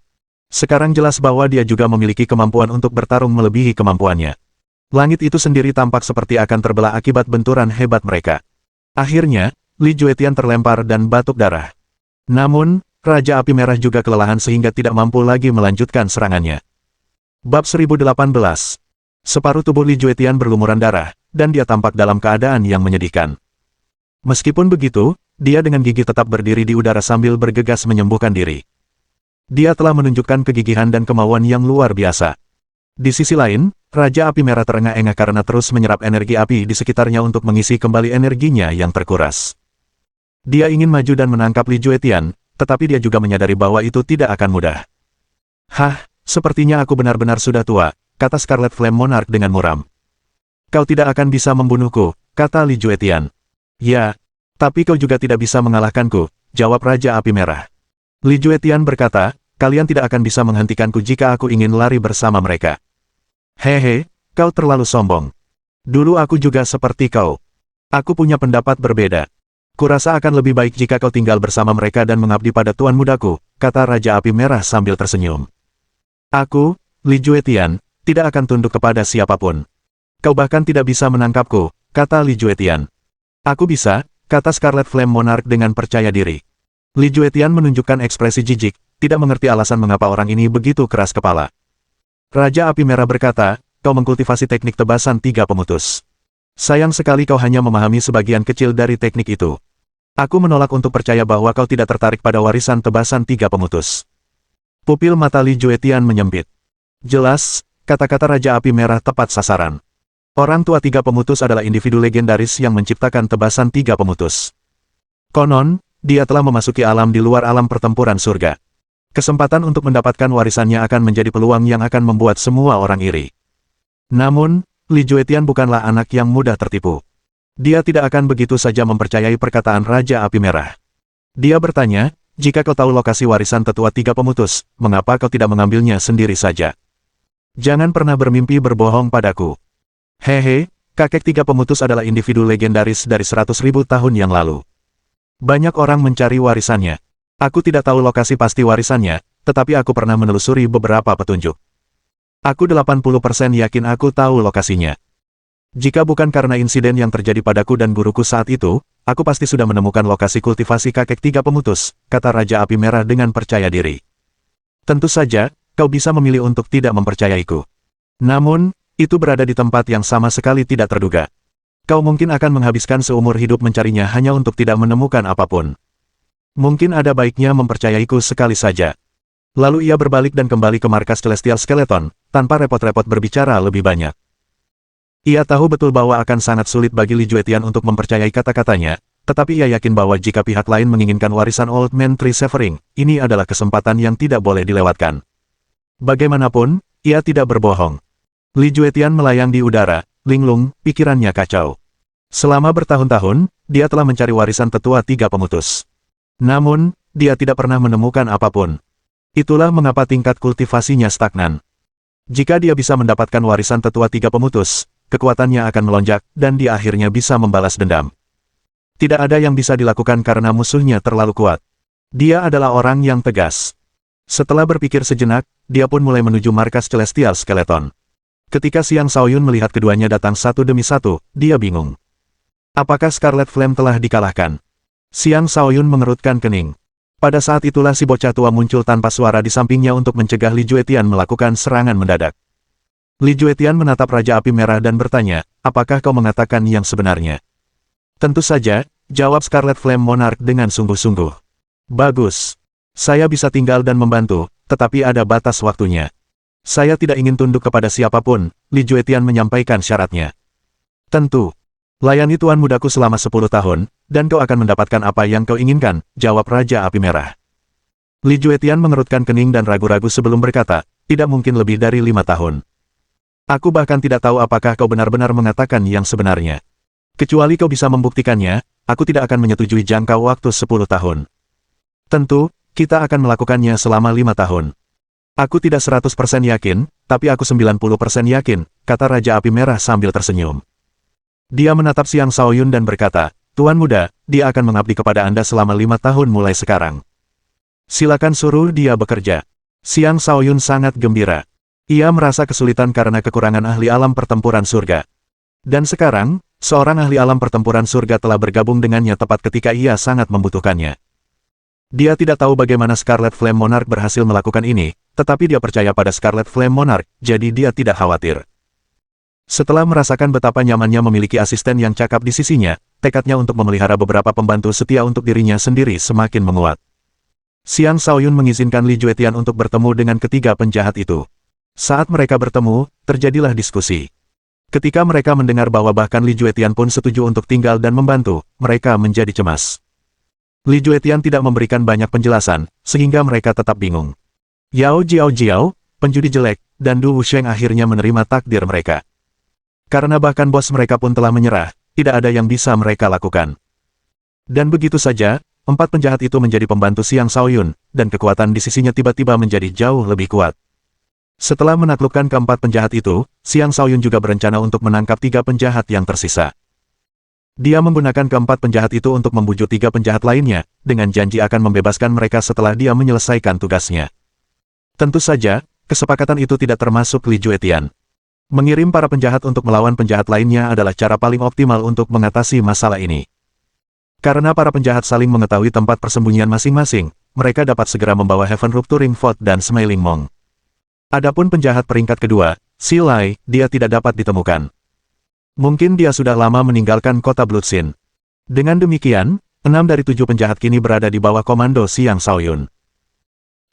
Sekarang jelas bahwa dia juga memiliki kemampuan untuk bertarung melebihi kemampuannya. Langit itu sendiri tampak seperti akan terbelah akibat benturan hebat mereka. Akhirnya, Li Juetian terlempar dan batuk darah. Namun, Raja Api Merah juga kelelahan sehingga tidak mampu lagi melanjutkan serangannya. Bab 1018. Separuh tubuh Li Juetian berlumuran darah, dan dia tampak dalam keadaan yang menyedihkan. Meskipun begitu, dia dengan gigih tetap berdiri di udara sambil bergegas menyembuhkan diri. Dia telah menunjukkan kegigihan dan kemauan yang luar biasa. Di sisi lain, Raja Api Merah terengah-engah karena terus menyerap energi api di sekitarnya untuk mengisi kembali energinya yang terkuras. Dia ingin maju dan menangkap Li Juetian, tetapi dia juga menyadari bahwa itu tidak akan mudah. "Hah, sepertinya aku benar-benar sudah tua," kata Scarlet Flame Monarch dengan muram. "Kau tidak akan bisa membunuhku," kata Li Juetian. "Ya, tapi kau juga tidak bisa mengalahkanku," jawab Raja Api Merah. Li Juetian berkata, "Kalian tidak akan bisa menghentikanku jika aku ingin lari bersama mereka." "Hehe, kau terlalu sombong. Dulu aku juga seperti kau. Aku punya pendapat berbeda. Kurasa akan lebih baik jika kau tinggal bersama mereka dan mengabdi pada tuan mudaku," kata Raja Api Merah sambil tersenyum. "Aku, Li Juetian, tidak akan tunduk kepada siapapun. Kau bahkan tidak bisa menangkapku," kata Li Juetian. "Aku bisa," kata Scarlet Flame Monarch dengan percaya diri. Li Juetian menunjukkan ekspresi jijik, tidak mengerti alasan mengapa orang ini begitu keras kepala. Raja Api Merah berkata, "Kau mengkultivasi teknik tebasan 3 pemutus. Sayang sekali kau hanya memahami sebagian kecil dari teknik itu. Aku menolak untuk percaya bahwa kau tidak tertarik pada warisan tebasan 3 pemutus." Pupil mata Li Juetian menyempit. Jelas, kata-kata Raja Api Merah tepat sasaran. Orang tua 3 pemutus adalah individu legendaris yang menciptakan tebasan 3 pemutus. Konon, dia telah memasuki alam di luar alam pertempuran surga. Kesempatan untuk mendapatkan warisannya akan menjadi peluang yang akan membuat semua orang iri. Namun, Li Juetian bukanlah anak yang mudah tertipu. Dia tidak akan begitu saja mempercayai perkataan Raja Api Merah. Dia bertanya, "Jika kau tahu lokasi warisan tetua 3 pemutus, mengapa kau tidak mengambilnya sendiri saja? Jangan pernah bermimpi berbohong padaku." "Hehe, kakek 3 pemutus adalah individu legendaris dari 100.000 tahun yang lalu. Banyak orang mencari warisannya. Aku tidak tahu lokasi pasti warisannya, tetapi aku pernah menelusuri beberapa petunjuk. Aku 80% yakin aku tahu lokasinya. Jika bukan karena insiden yang terjadi padaku dan guruku saat itu, aku pasti sudah menemukan lokasi kultivasi kakek 3 pemutus," kata Raja Api Merah dengan percaya diri. "Tentu saja, kau bisa memilih untuk tidak mempercayaiku. Namun, itu berada di tempat yang sama sekali tidak terduga. Kau mungkin akan menghabiskan seumur hidup mencarinya hanya untuk tidak menemukan apapun. Mungkin ada baiknya mempercayaiku sekali saja." Lalu ia berbalik dan kembali ke markas Celestial Skeleton, tanpa repot-repot berbicara lebih banyak. Ia tahu betul bahwa akan sangat sulit bagi Li Juetian untuk mempercayai kata-katanya, tetapi ia yakin bahwa jika pihak lain menginginkan warisan Old Man Tree Severing, ini adalah kesempatan yang tidak boleh dilewatkan. Bagaimanapun, ia tidak berbohong. Li Juetian melayang di udara, linglung, pikirannya kacau. Selama bertahun-tahun, dia telah mencari warisan tetua 3 pemutus. Namun, dia tidak pernah menemukan apapun. Itulah mengapa tingkat kultivasinya stagnan. Jika dia bisa mendapatkan warisan tetua 3 pemutus, kekuatannya akan melonjak, dan dia akhirnya bisa membalas dendam. Tidak ada yang bisa dilakukan karena musuhnya terlalu kuat. Dia adalah orang yang tegas. Setelah berpikir sejenak, dia pun mulai menuju markas Celestial Skeleton. Ketika Xiang Shaoyun melihat keduanya datang satu demi satu, dia bingung. Apakah Scarlet Flame telah dikalahkan? Xiang Shaoyun mengerutkan kening. Pada saat itulah si bocah tua muncul tanpa suara di sampingnya untuk mencegah Li Juetian melakukan serangan mendadak. Li Juetian menatap Raja Api Merah dan bertanya, "Apakah kau mengatakan yang sebenarnya?" "Tentu saja," jawab Scarlet Flame Monarch dengan sungguh-sungguh. "Bagus. Saya bisa tinggal dan membantu, tetapi ada batas waktunya. Saya tidak ingin tunduk kepada siapapun," Li Juetian menyampaikan syaratnya. "Tentu. Layani tuan mudaku selama 10 tahun, dan kau akan mendapatkan apa yang kau inginkan," jawab Raja Api Merah. Li Juetian mengerutkan kening dan ragu-ragu sebelum berkata, "Tidak mungkin lebih dari 5 tahun. Aku bahkan tidak tahu apakah kau benar-benar mengatakan yang sebenarnya. Kecuali kau bisa membuktikannya, aku tidak akan menyetujui jangka waktu 10 tahun. Tentu, kita akan melakukannya selama 5 tahun. Aku tidak 100% yakin, tapi aku 90% yakin," kata Raja Api Merah sambil tersenyum. Dia menatap Xiang Shaoyun dan berkata, "Tuan muda, dia akan mengabdi kepada Anda selama 5 tahun mulai sekarang. Silakan suruh dia bekerja." Xiang Shaoyun sangat gembira. Ia merasa kesulitan karena kekurangan ahli alam pertempuran surga. Dan sekarang, seorang ahli alam pertempuran surga telah bergabung dengannya tepat ketika ia sangat membutuhkannya. Dia tidak tahu bagaimana Scarlet Flame Monarch berhasil melakukan ini, tetapi dia percaya pada Scarlet Flame Monarch, jadi dia tidak khawatir. Setelah merasakan betapa nyamannya memiliki asisten yang cakap di sisinya, tekadnya untuk memelihara beberapa pembantu setia untuk dirinya sendiri semakin menguat. Xiang Shaoyun mengizinkan Li Juetian untuk bertemu dengan ketiga penjahat itu. Saat mereka bertemu, terjadilah diskusi. Ketika mereka mendengar bahwa bahkan Li Juetian pun setuju untuk tinggal dan membantu, mereka menjadi cemas. Li Juetian tidak memberikan banyak penjelasan, sehingga mereka tetap bingung. Yao Jiao, penjudi jelek, dan Du Wusheng akhirnya menerima takdir mereka. Karena bahkan bos mereka pun telah menyerah, tidak ada yang bisa mereka lakukan. Dan begitu saja, 4 penjahat itu menjadi pembantu Xiang Shaoyun, dan kekuatan di sisinya tiba-tiba menjadi jauh lebih kuat. Setelah menaklukkan keempat penjahat itu, Xiang Shaoyun juga berencana untuk menangkap 3 penjahat yang tersisa. Dia menggunakan keempat penjahat itu untuk membujuk 3 penjahat lainnya, dengan janji akan membebaskan mereka setelah dia menyelesaikan tugasnya. Tentu saja, kesepakatan itu tidak termasuk Li Juetian. Mengirim para penjahat untuk melawan penjahat lainnya adalah cara paling optimal untuk mengatasi masalah ini. Karena para penjahat saling mengetahui tempat persembunyian masing-masing, mereka dapat segera membawa Heaven Rupturing Void dan Smiling Monk. Adapun penjahat peringkat kedua, Xi Lai, dia tidak dapat ditemukan. Mungkin dia sudah lama meninggalkan kota Bloodsin. Dengan demikian, 6 dari 7 penjahat kini berada di bawah komando Xiang Shaoyun.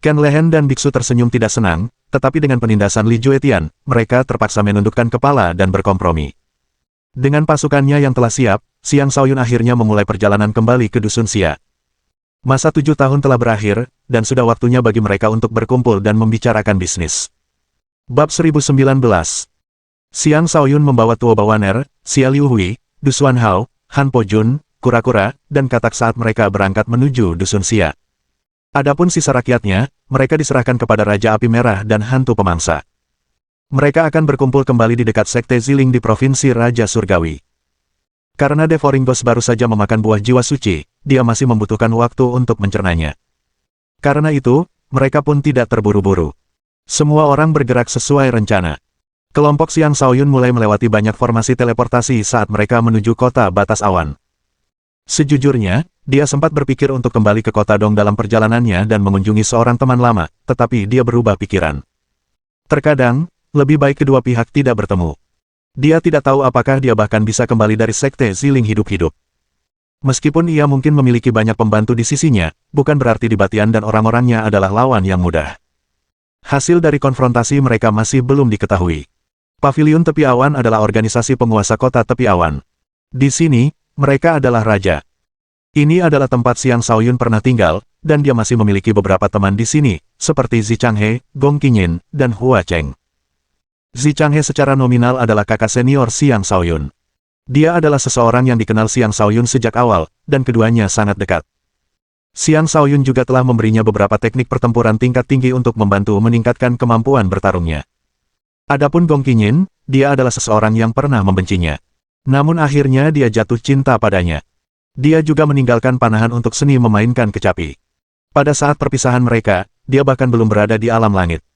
Ken Lehen dan biksu tersenyum tidak senang, tetapi dengan penindasan Li Juetian, mereka terpaksa menundukkan kepala dan berkompromi. Dengan pasukannya yang telah siap, Xiang Shaoyun akhirnya memulai perjalanan kembali ke Dusun Xia. Masa 7 tahun telah berakhir, dan sudah waktunya bagi mereka untuk berkumpul dan membicarakan bisnis. Bab 1019. Xiang Shaoyun membawa Tuo Bawaner, Xia Liu Hui, Du Xuan Hao, Han Po Jun, Kura-Kura, dan Katak saat mereka berangkat menuju Dusun Xia. Adapun sisa rakyatnya, mereka diserahkan kepada Raja Api Merah dan Hantu Pemangsa. Mereka akan berkumpul kembali di dekat Sekte Ziling di Provinsi Raja Surgawi. Karena Devouring Ghost baru saja memakan buah jiwa suci, dia masih membutuhkan waktu untuk mencernanya. Karena itu, mereka pun tidak terburu-buru. Semua orang bergerak sesuai rencana. Kelompok Xiang Shaoyun mulai melewati banyak formasi teleportasi saat mereka menuju kota batas awan. Sejujurnya, dia sempat berpikir untuk kembali ke kota Dong dalam perjalanannya dan mengunjungi seorang teman lama, tetapi dia berubah pikiran. Terkadang, lebih baik kedua pihak tidak bertemu. Dia tidak tahu apakah dia bahkan bisa kembali dari Sekte Ziling hidup-hidup. Meskipun ia mungkin memiliki banyak pembantu di sisinya, bukan berarti Dibatian dan orang-orangnya adalah lawan yang mudah. Hasil dari konfrontasi mereka masih belum diketahui. Paviliun Tepi Awan adalah organisasi penguasa kota Tepi Awan. Di sini, mereka adalah raja. Ini adalah tempat Xiang Shaoyun pernah tinggal, dan dia masih memiliki beberapa teman di sini, seperti Zi Changhe, Gong Qingyin, dan Hua Cheng. Zi Changhe secara nominal adalah kakak senior Xiang Shaoyun. Dia adalah seseorang yang dikenal Xiang Shaoyun sejak awal, dan keduanya sangat dekat. Xiang Shaoyun juga telah memberinya beberapa teknik pertempuran tingkat tinggi untuk membantu meningkatkan kemampuan bertarungnya. Adapun Gong Qingyin, dia adalah seseorang yang pernah membencinya. Namun akhirnya dia jatuh cinta padanya. Dia juga meninggalkan panahan untuk seni memainkan kecapi. Pada saat perpisahan mereka, dia bahkan belum berada di alam langit.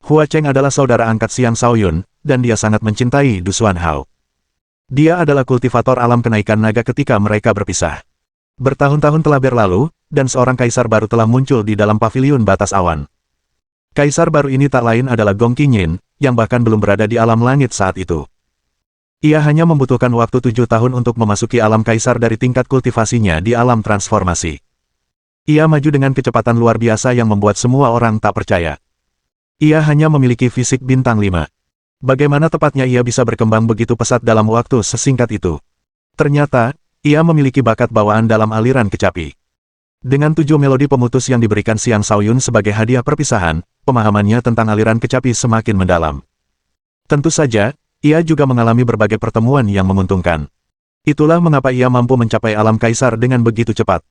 Hua Cheng adalah saudara angkat Xiang Shaoyun, dan dia sangat mencintai Du Xuan Hao. Dia adalah kultivator alam kenaikan naga ketika mereka berpisah. Bertahun-tahun telah berlalu, dan seorang kaisar baru telah muncul di dalam paviliun batas awan. Kaisar baru ini tak lain adalah Gong Qingyin, yang bahkan belum berada di alam langit saat itu. Ia hanya membutuhkan waktu 7 tahun untuk memasuki alam kaisar dari tingkat kultivasinya di alam transformasi. Ia maju dengan kecepatan luar biasa yang membuat semua orang tak percaya. Ia hanya memiliki fisik bintang 5. Bagaimana tepatnya ia bisa berkembang begitu pesat dalam waktu sesingkat itu? Ternyata, ia memiliki bakat bawaan dalam aliran kecapi. Dengan 7 melodi pemutus yang diberikan Xiang Shaoyun sebagai hadiah perpisahan, pemahamannya tentang aliran kecapi semakin mendalam. Tentu saja, ia juga mengalami berbagai pertemuan yang menguntungkan. Itulah mengapa ia mampu mencapai alam kaisar dengan begitu cepat.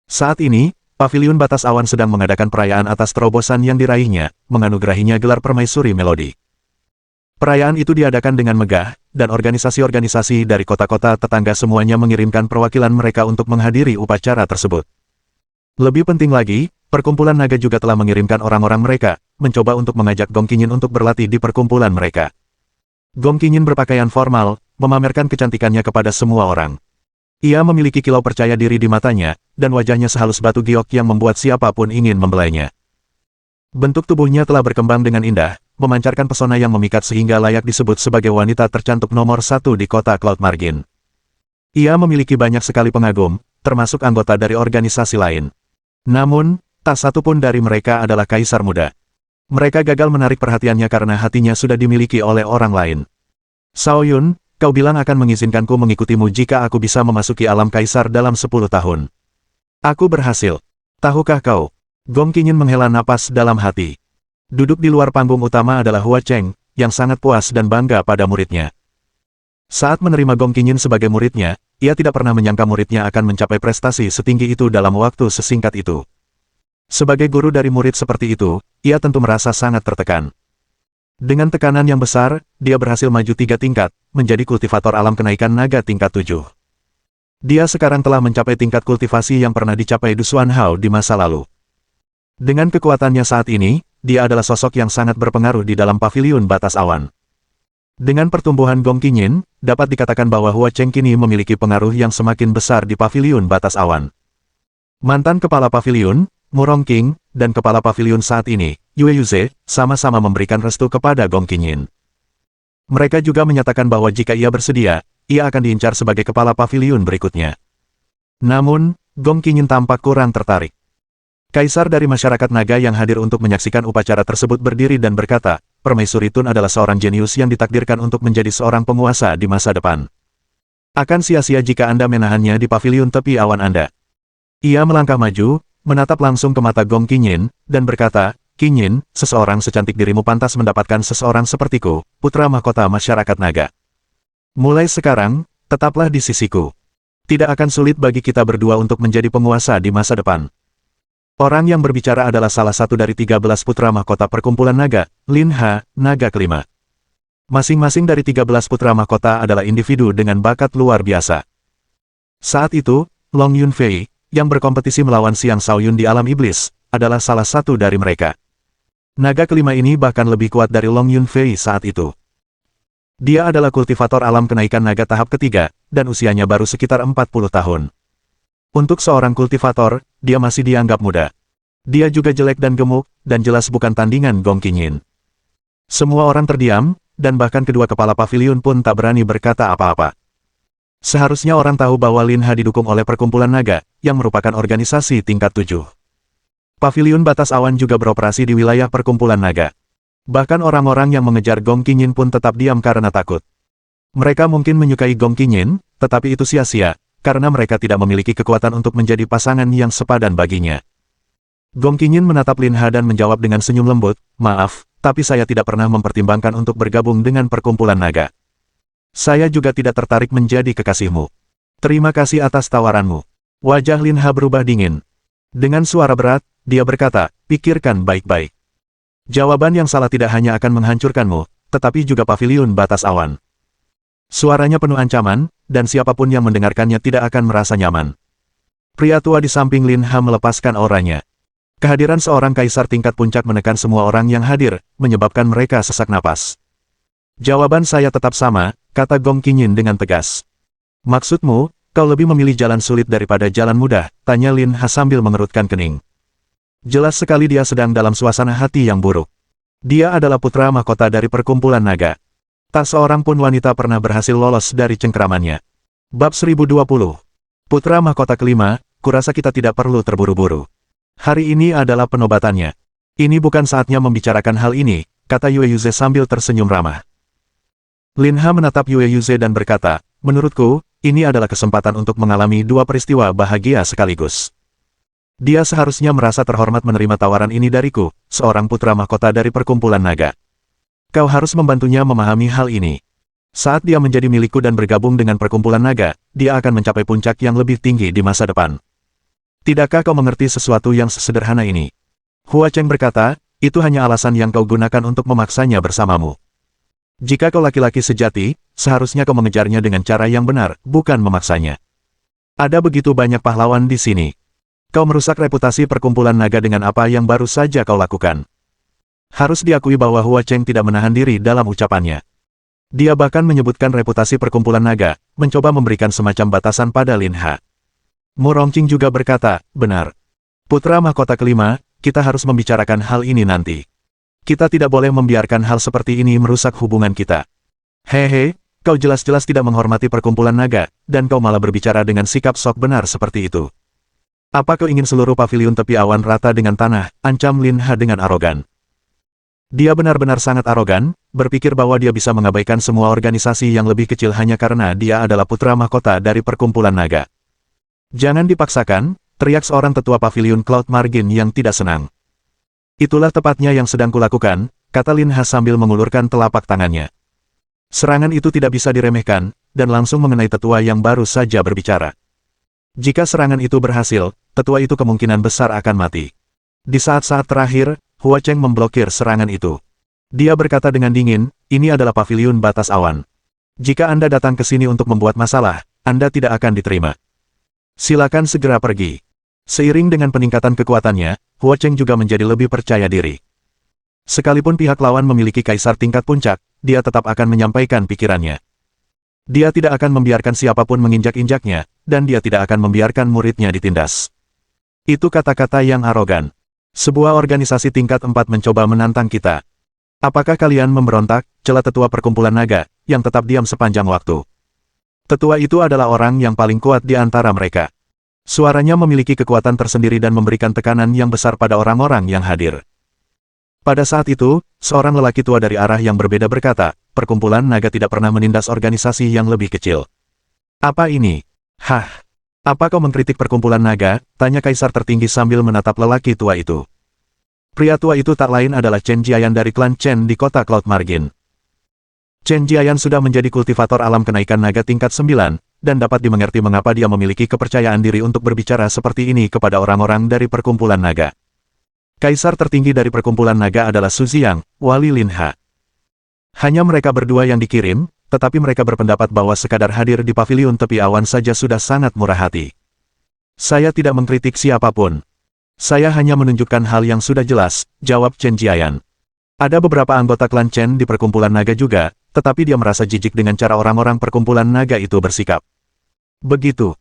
Saat ini, Paviliun Batas Awan sedang mengadakan perayaan atas terobosan yang diraihnya, menganugerahinya gelar Permaisuri Melodi. Perayaan itu diadakan dengan megah, dan organisasi-organisasi dari kota-kota tetangga semuanya mengirimkan perwakilan mereka untuk menghadiri upacara tersebut. Lebih penting lagi, perkumpulan naga juga telah mengirimkan orang-orang mereka, mencoba untuk mengajak Gong Qingyin untuk berlatih di perkumpulan mereka. Gong Qingyin berpakaian formal, memamerkan kecantikannya kepada semua orang. Ia memiliki kilau percaya diri di matanya, dan wajahnya sehalus batu giok yang membuat siapapun ingin membelainya. Bentuk tubuhnya telah berkembang dengan indah, memancarkan pesona yang memikat sehingga layak disebut sebagai wanita tercantik nomor 1 di kota Cloud Margin. Ia memiliki banyak sekali pengagum, termasuk anggota dari organisasi lain. Namun, tak satu pun dari mereka adalah kaisar muda. Mereka gagal menarik perhatiannya karena hatinya sudah dimiliki oleh orang lain. Shao Yun, kau bilang akan mengizinkanku mengikutimu jika aku bisa memasuki alam kaisar dalam 10 tahun. Aku berhasil. Tahukah kau? Gong Qingyin menghela napas dalam hati. Duduk di luar panggung utama adalah Hua Cheng, yang sangat puas dan bangga pada muridnya. Saat menerima Gong Qingyin sebagai muridnya, ia tidak pernah menyangka muridnya akan mencapai prestasi setinggi itu dalam waktu sesingkat itu. Sebagai guru dari murid seperti itu, ia tentu merasa sangat tertekan. Dengan tekanan yang besar, dia berhasil maju 3 tingkat, menjadi kultivator alam kenaikan naga tingkat 7. Dia sekarang telah mencapai tingkat kultivasi yang pernah dicapai Du Xuanhao di masa lalu. Dengan kekuatannya saat ini, dia adalah sosok yang sangat berpengaruh di dalam paviliun batas awan. Dengan pertumbuhan Gong Qingyin, dapat dikatakan bahwa Hua Cheng kini memiliki pengaruh yang semakin besar di paviliun batas awan. Mantan kepala paviliun, Murong King, dan kepala paviliun saat ini, Yue Yuze, sama-sama memberikan restu kepada Gong Qingyin. Mereka juga menyatakan bahwa jika ia bersedia, ia akan diincar sebagai kepala paviliun berikutnya. Namun, Gong Qingyin tampak kurang tertarik. Kaisar dari masyarakat naga yang hadir untuk menyaksikan upacara tersebut berdiri dan berkata, Permaisuri Tun adalah seorang jenius yang ditakdirkan untuk menjadi seorang penguasa di masa depan. Akan sia-sia jika Anda menahannya di paviliun tepi awan Anda. Ia melangkah maju, menatap langsung ke mata Gong Qingyin, dan berkata, Qingyin, seseorang secantik dirimu pantas mendapatkan seseorang sepertiku, putra mahkota masyarakat naga. Mulai sekarang, tetaplah di sisiku. Tidak akan sulit bagi kita berdua untuk menjadi penguasa di masa depan. Orang yang berbicara adalah salah satu dari 13 putra mahkota perkumpulan naga, Lin Ha, naga kelima. Masing-masing dari 13 putra mahkota adalah individu dengan bakat luar biasa. Saat itu, Long Yunfei, yang berkompetisi melawan Xiang Shaoyun di alam iblis, adalah salah satu dari mereka. Naga kelima ini bahkan lebih kuat dari Long Yunfei saat itu. Dia adalah kultivator alam kenaikan naga tahap ketiga, dan usianya baru sekitar 40 tahun. Untuk seorang kultivator, dia masih dianggap muda. Dia juga jelek dan gemuk, dan jelas bukan tandingan Gong Qingyin. Semua orang terdiam, dan bahkan kedua kepala paviliun pun tak berani berkata apa-apa. Seharusnya orang tahu bahwa Lin Ha didukung oleh perkumpulan naga, yang merupakan organisasi tingkat 7. Paviliun batas awan juga beroperasi di wilayah perkumpulan naga. Bahkan orang-orang yang mengejar Gong Qingyin pun tetap diam karena takut. Mereka mungkin menyukai Gong Qingyin, tetapi itu sia-sia, karena mereka tidak memiliki kekuatan untuk menjadi pasangan yang sepadan baginya. Gong Qingyin menatap Lin Ha dan menjawab dengan senyum lembut, maaf, tapi saya tidak pernah mempertimbangkan untuk bergabung dengan perkumpulan naga. Saya juga tidak tertarik menjadi kekasihmu. Terima kasih atas tawaranmu. Wajah Lin Ha berubah dingin. Dengan suara berat, dia berkata, pikirkan baik-baik. Jawaban yang salah tidak hanya akan menghancurkanmu, tetapi juga paviliun batas awan. Suaranya penuh ancaman, dan siapapun yang mendengarkannya tidak akan merasa nyaman. Pria tua di samping Lin Ha melepaskan auranya. Kehadiran seorang kaisar tingkat puncak menekan semua orang yang hadir, menyebabkan mereka sesak napas. Jawaban saya tetap sama, kata Gong Qingyin dengan tegas. Maksudmu, kau lebih memilih jalan sulit daripada jalan mudah, tanya Lin Ha sambil mengerutkan kening. Jelas sekali dia sedang dalam suasana hati yang buruk. Dia adalah putra mahkota dari perkumpulan naga. Tak seorang pun wanita pernah berhasil lolos dari cengkeramannya. Bab 1020. Putra mahkota kelima, kurasa kita tidak perlu terburu-buru. Hari ini adalah penobatannya. Ini bukan saatnya membicarakan hal ini, kata Yue Yuze sambil tersenyum ramah. Lin Ha menatap Yue Yuze dan berkata, menurutku, ini adalah kesempatan untuk mengalami dua peristiwa bahagia sekaligus. Dia seharusnya merasa terhormat menerima tawaran ini dariku, seorang putra mahkota dari perkumpulan naga. Kau harus membantunya memahami hal ini. Saat dia menjadi milikku dan bergabung dengan perkumpulan naga, dia akan mencapai puncak yang lebih tinggi di masa depan. Tidakkah kau mengerti sesuatu yang sesederhana ini? Hua Cheng berkata, itu hanya alasan yang kau gunakan untuk memaksanya bersamamu. Jika kau laki-laki sejati, seharusnya kau mengejarnya dengan cara yang benar, bukan memaksanya. Ada begitu banyak pahlawan di sini. Kau merusak reputasi perkumpulan naga dengan apa yang baru saja kau lakukan. Harus diakui bahwa Hua Cheng tidak menahan diri dalam ucapannya. Dia bahkan menyebutkan reputasi perkumpulan naga, mencoba memberikan semacam batasan pada Lin Ha. Mu Rongqing juga berkata, benar. Putra mahkota kelima, kita harus membicarakan hal ini nanti. Kita tidak boleh membiarkan hal seperti ini merusak hubungan kita. Hehe, kau jelas-jelas tidak menghormati perkumpulan naga, dan kau malah berbicara dengan sikap sok benar seperti itu. Apa kau ingin seluruh paviliun tepi awan rata dengan tanah, ancam Lin Ha dengan arogan. Dia benar-benar sangat arogan, berpikir bahwa dia bisa mengabaikan semua organisasi yang lebih kecil hanya karena dia adalah putra mahkota dari perkumpulan naga. Jangan dipaksakan, teriak seorang tetua paviliun Cloud Margin yang tidak senang. Itulah tepatnya yang sedang kulakukan, kata Lin Ha sambil mengulurkan telapak tangannya. Serangan itu tidak bisa diremehkan, dan langsung mengenai tetua yang baru saja berbicara. Jika serangan itu berhasil, tetua itu kemungkinan besar akan mati. Di saat-saat terakhir, Hua Cheng memblokir serangan itu. Dia berkata dengan dingin, ini adalah paviliun batas awan. Jika Anda datang ke sini untuk membuat masalah, Anda tidak akan diterima. Silakan segera pergi. Seiring dengan peningkatan kekuatannya, Hua Cheng juga menjadi lebih percaya diri. Sekalipun pihak lawan memiliki kaisar tingkat puncak, dia tetap akan menyampaikan pikirannya. Dia tidak akan membiarkan siapapun menginjak-injaknya, dan dia tidak akan membiarkan muridnya ditindas. Itu kata-kata yang arogan. Sebuah organisasi tingkat 4 mencoba menantang kita. Apakah kalian memberontak, celah tetua perkumpulan naga, yang tetap diam sepanjang waktu. Tetua itu adalah orang yang paling kuat di antara mereka. Suaranya memiliki kekuatan tersendiri dan memberikan tekanan yang besar pada orang-orang yang hadir. Pada saat itu, seorang lelaki tua dari arah yang berbeda berkata, perkumpulan naga tidak pernah menindas organisasi yang lebih kecil. Apa ini? Hah? Apa kau mengkritik perkumpulan naga? Tanya kaisar tertinggi sambil menatap lelaki tua itu. Pria tua itu tak lain adalah Chen Jiayan dari klan Chen di kota Cloud Margin. Chen Jiayan sudah menjadi kultivator alam kenaikan naga tingkat 9, dan dapat dimengerti mengapa dia memiliki kepercayaan diri untuk berbicara seperti ini kepada orang-orang dari perkumpulan naga. Kaisar tertinggi dari perkumpulan naga adalah Su Ziyang, wali Lin Ha. Hanya mereka berdua yang dikirim, tetapi mereka berpendapat bahwa sekadar hadir di paviliun tepi awan saja sudah sangat murah hati. Saya tidak mengkritik siapapun. Saya hanya menunjukkan hal yang sudah jelas, jawab Chen Jiayan. Ada beberapa anggota klan Chen di perkumpulan naga juga, tetapi dia merasa jijik dengan cara orang-orang perkumpulan naga itu bersikap. Begitu.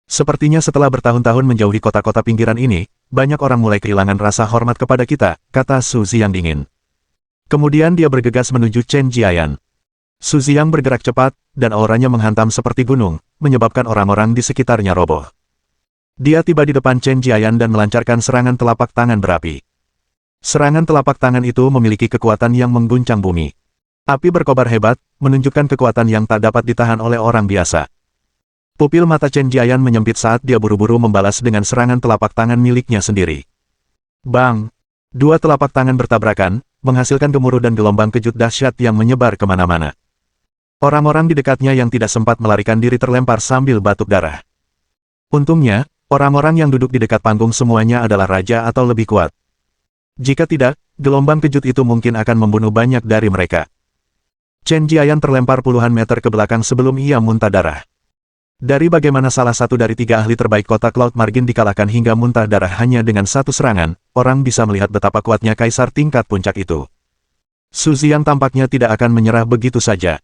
Sepertinya setelah bertahun-tahun menjauhi kota-kota pinggiran ini, banyak orang mulai kehilangan rasa hormat kepada kita, kata Su Ziyang dingin. Kemudian dia bergegas menuju Chen Jiayan. Su Ziyang bergerak cepat, dan auranya menghantam seperti gunung, menyebabkan orang-orang di sekitarnya roboh. Dia tiba di depan Chen Jiayan dan melancarkan serangan telapak tangan berapi. Serangan telapak tangan itu memiliki kekuatan yang mengguncang bumi. Api berkobar hebat, menunjukkan kekuatan yang tak dapat ditahan oleh orang biasa. Pupil mata Chen Jiayan menyempit saat dia buru-buru membalas dengan serangan telapak tangan miliknya sendiri. Bang! Dua telapak tangan bertabrakan, menghasilkan gemuruh dan gelombang kejut dahsyat yang menyebar kemana-mana. Orang-orang di dekatnya yang tidak sempat melarikan diri terlempar sambil batuk darah. Untungnya, orang-orang yang duduk di dekat panggung semuanya adalah raja atau lebih kuat. Jika tidak, gelombang kejut itu mungkin akan membunuh banyak dari mereka. Chen Jiayan terlempar puluhan meter ke belakang sebelum ia muntah darah. Dari bagaimana salah satu dari 3 ahli terbaik kota Cloud Margin dikalahkan hingga muntah darah hanya dengan satu serangan, orang bisa melihat betapa kuatnya kaisar tingkat puncak itu. Su Ziyang tampaknya tidak akan menyerah begitu saja.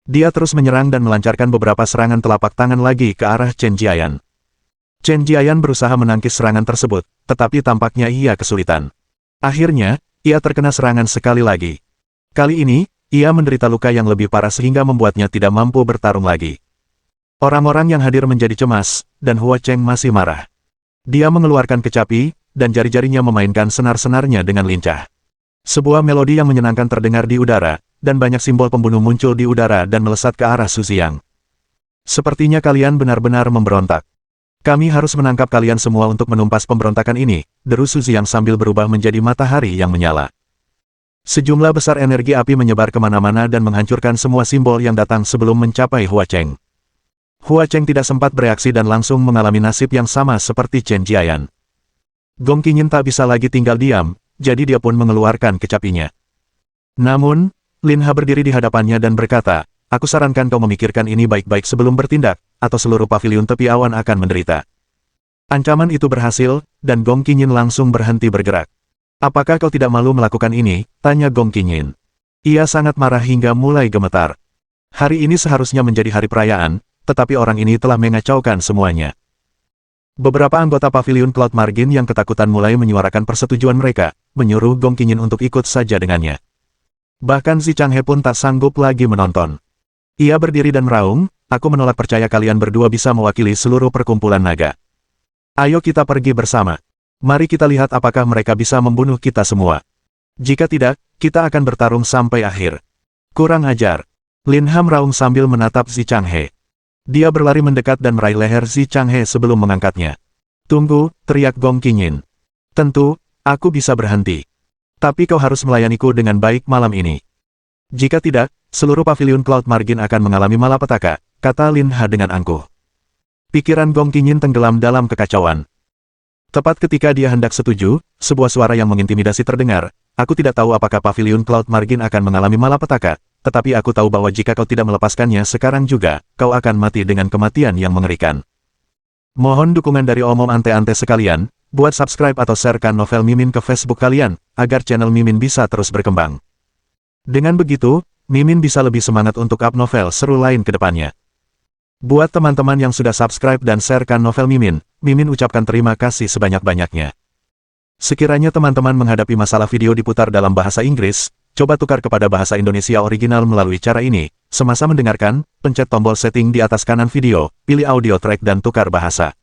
Dia terus menyerang dan melancarkan beberapa serangan telapak tangan lagi ke arah Chen Jiayan. Chen Jiayan berusaha menangkis serangan tersebut, tetapi tampaknya ia kesulitan. Akhirnya, ia terkena serangan sekali lagi. Kali ini, ia menderita luka yang lebih parah sehingga membuatnya tidak mampu bertarung lagi. Orang-orang yang hadir menjadi cemas, dan Hua Cheng masih marah. Dia mengeluarkan kecapi, dan jari-jarinya memainkan senar-senarnya dengan lincah. Sebuah melodi yang menyenangkan terdengar di udara, dan banyak simbol pembunuh muncul di udara dan melesat ke arah Su Ziyang. Sepertinya kalian benar-benar memberontak. Kami harus menangkap kalian semua untuk menumpas pemberontakan ini, deru Su Ziyang sambil berubah menjadi matahari yang menyala. Sejumlah besar energi api menyebar kemana-mana dan menghancurkan semua simbol yang datang sebelum mencapai Hua Cheng. Hua Cheng tidak sempat bereaksi dan langsung mengalami nasib yang sama seperti Chen Jiayan. Gong Qingyin tak bisa lagi tinggal diam, jadi dia pun mengeluarkan kecapinya. Namun, Lin Ha berdiri di hadapannya dan berkata, aku sarankan kau memikirkan ini baik-baik sebelum bertindak, atau seluruh paviliun tepi awan akan menderita. Ancaman itu berhasil, dan Gong Qingyin langsung berhenti bergerak. Apakah kau tidak malu melakukan ini? Tanya Gong Qingyin. Ia sangat marah hingga mulai gemetar. Hari ini seharusnya menjadi hari perayaan, tetapi orang ini telah mengacaukan semuanya. Beberapa anggota pavilion Cloud Margin yang ketakutan mulai menyuarakan persetujuan mereka, menyuruh Gong Qingyin untuk ikut saja dengannya. Bahkan si Changhe pun tak sanggup lagi menonton. Ia berdiri dan meraung, aku menolak percaya kalian berdua bisa mewakili seluruh perkumpulan naga. Ayo kita pergi bersama. Mari kita lihat apakah mereka bisa membunuh kita semua. Jika tidak, kita akan bertarung sampai akhir. Kurang ajar. Lin Ha meraung sambil menatap si Changhe. Dia berlari mendekat dan meraih leher si Changhe sebelum mengangkatnya. Tunggu, teriak Gong Qingyin. Tentu, aku bisa berhenti. Tapi kau harus melayaniku dengan baik malam ini. Jika tidak, seluruh pavilion Cloud Margin akan mengalami malapetaka, kata Lin Ha dengan angkuh. Pikiran Gong Qingyin tenggelam dalam kekacauan. Tepat ketika dia hendak setuju, sebuah suara yang mengintimidasi terdengar. Aku tidak tahu apakah pavilion Cloud Margin akan mengalami malapetaka, tetapi aku tahu bahwa jika kau tidak melepaskannya sekarang juga, kau akan mati dengan kematian yang mengerikan. Mohon dukungan dari omom ante-ante sekalian, buat subscribe atau sharekan novel Mimin ke Facebook kalian, agar channel Mimin bisa terus berkembang. Dengan begitu, Mimin bisa lebih semangat untuk up novel seru lain ke depannya. Buat teman-teman yang sudah subscribe dan sharekan novel Mimin, Mimin ucapkan terima kasih sebanyak-banyaknya. Sekiranya teman-teman menghadapi masalah video diputar dalam bahasa Inggris, coba tukar kepada bahasa Indonesia original melalui cara ini. Semasa mendengarkan, pencet tombol setting di atas kanan video, pilih audio track dan tukar bahasa.